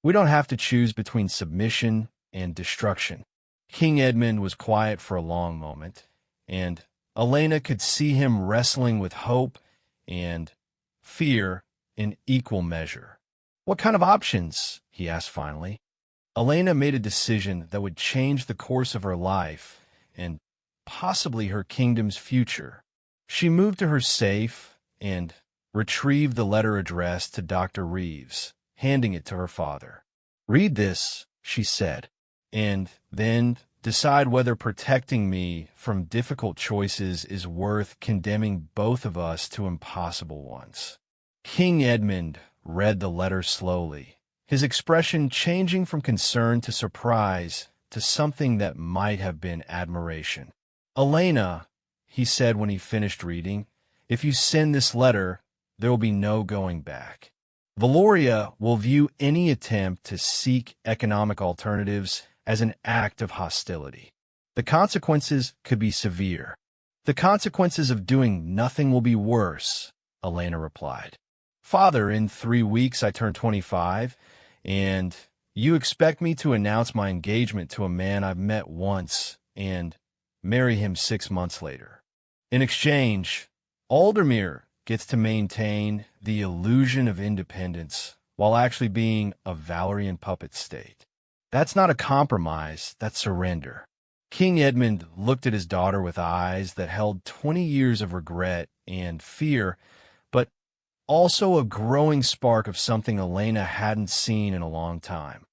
We don't have to choose between submission and destruction. King Edmund was quiet for a long moment, and Elena could see him wrestling with hope and fear in equal measure. What kind of options? He asked finally. Elena made a decision that would change the course of her life and possibly her kingdom's future. She moved to her safe and retrieved the letter addressed to Dr. Reeves, handing it to her father. Read this, she said, and then decide whether protecting me from difficult choices is worth condemning both of us to impossible ones. King Edmund read the letter slowly, his expression changing from concern to surprise to something that might have been admiration. Elena, he said when he finished reading, if you send this letter, there will be no going back. Valoria will view any attempt to seek economic alternatives as an act of hostility. The consequences could be severe. The consequences of doing nothing will be worse, Elena replied. Father, in 3 weeks I turn 25, and you expect me to announce my engagement to a man I've met once and marry him 6 months later. In exchange, Aldermere gets to maintain the illusion of independence while actually being a Valerian puppet state. That's not a compromise, that's surrender. King Edmund looked at his daughter with eyes that held 20 years of regret and fear, but also a growing spark of something Elena hadn't seen in a long time.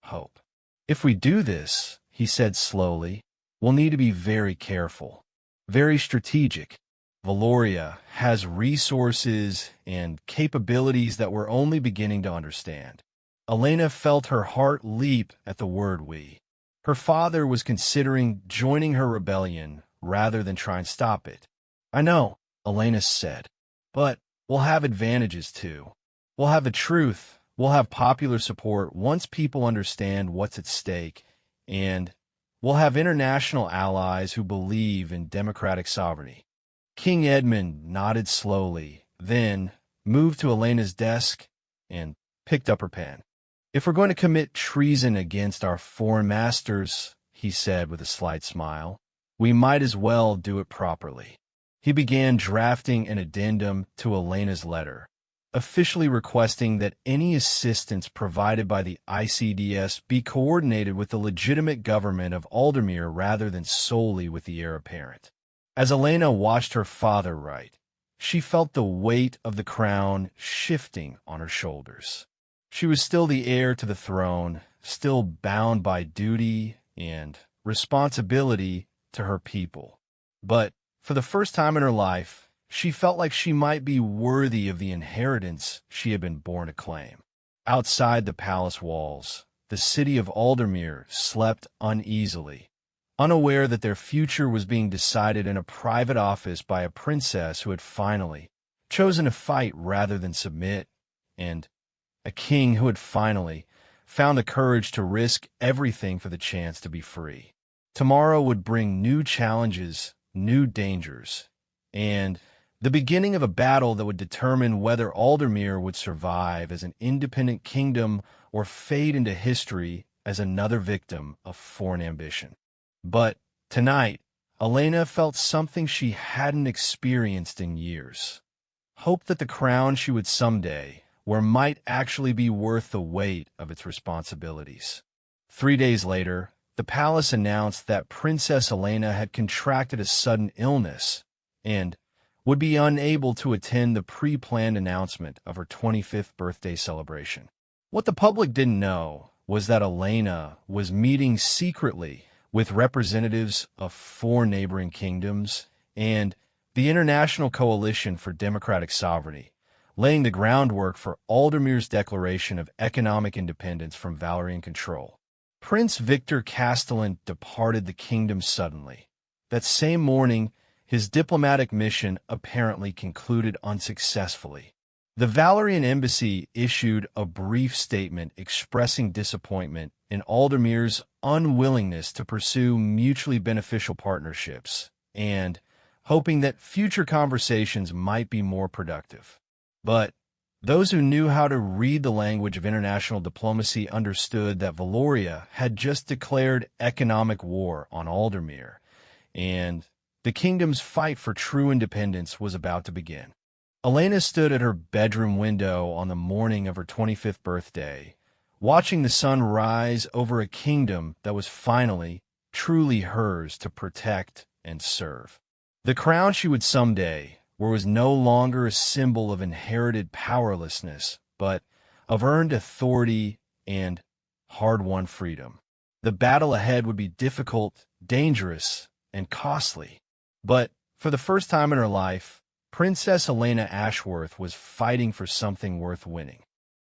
Hope. If we do this, he said slowly, we'll need to be very careful, very strategic. Valoria has resources and capabilities that we're only beginning to understand. Elena felt her heart leap at the word we. Her father was considering joining her rebellion rather than try and stop it. I know, Elena said, but we'll have advantages too. We'll have the truth. We'll have popular support once people understand what's at stake, and we'll have international allies who believe in democratic sovereignty. King Edmund nodded slowly, then moved to Elena's desk and picked up her pen. If we're going to commit treason against our foreign masters, he said with a slight smile, we might as well do it properly. He began drafting an addendum to Elena's letter. officially requesting that any assistance provided by the ICDS be coordinated with the legitimate government of Aldermere rather than solely with the heir apparent. As Elena watched her father write, she felt the weight of the crown shifting on her shoulders. She was still the heir to the throne, still bound by duty and responsibility to her people. But for the first time in her life, she felt like she might be worthy of the inheritance she had been born to claim. Outside the palace walls, the city of Aldermere slept uneasily, unaware that their future was being decided in a private office by a princess who had finally chosen to fight rather than submit, and a king who had finally found the courage to risk everything for the chance to be free. Tomorrow would bring new challenges, new dangers, and the beginning of a battle that would determine whether Aldermere would survive as an independent kingdom or fade into history as another victim of foreign ambition. But tonight, Elena felt something she hadn't experienced in years. Hope that the crown she would someday wear might actually be worth the weight of its responsibilities. 3 days later, the palace announced that Princess Elena had contracted a sudden illness and would be unable to attend the pre-planned announcement of her 25th birthday celebration. What the public didn't know was that Elena was meeting secretly with representatives of 4 neighboring kingdoms and the International Coalition for Democratic Sovereignty, laying the groundwork for Aldermere's declaration of economic independence from Valerian control. Prince Victor Castellan departed the kingdom suddenly. That same morning, his diplomatic mission apparently concluded unsuccessfully. The Valerian embassy issued a brief statement expressing disappointment in Aldermere's unwillingness to pursue mutually beneficial partnerships and hoping that future conversations might be more productive. But those who knew how to read the language of international diplomacy understood that Valoria had just declared economic war on Aldermere, and the kingdom's fight for true independence was about to begin. Elena stood at her bedroom window on the morning of her 25th birthday, watching the sun rise over a kingdom that was finally, truly hers to protect and serve. The crown she would someday wear was no longer a symbol of inherited powerlessness, but of earned authority and hard-won freedom. The battle ahead would be difficult, dangerous, and costly. But for the first time in her life, Princess Elena Ashworth was fighting for something worth winning.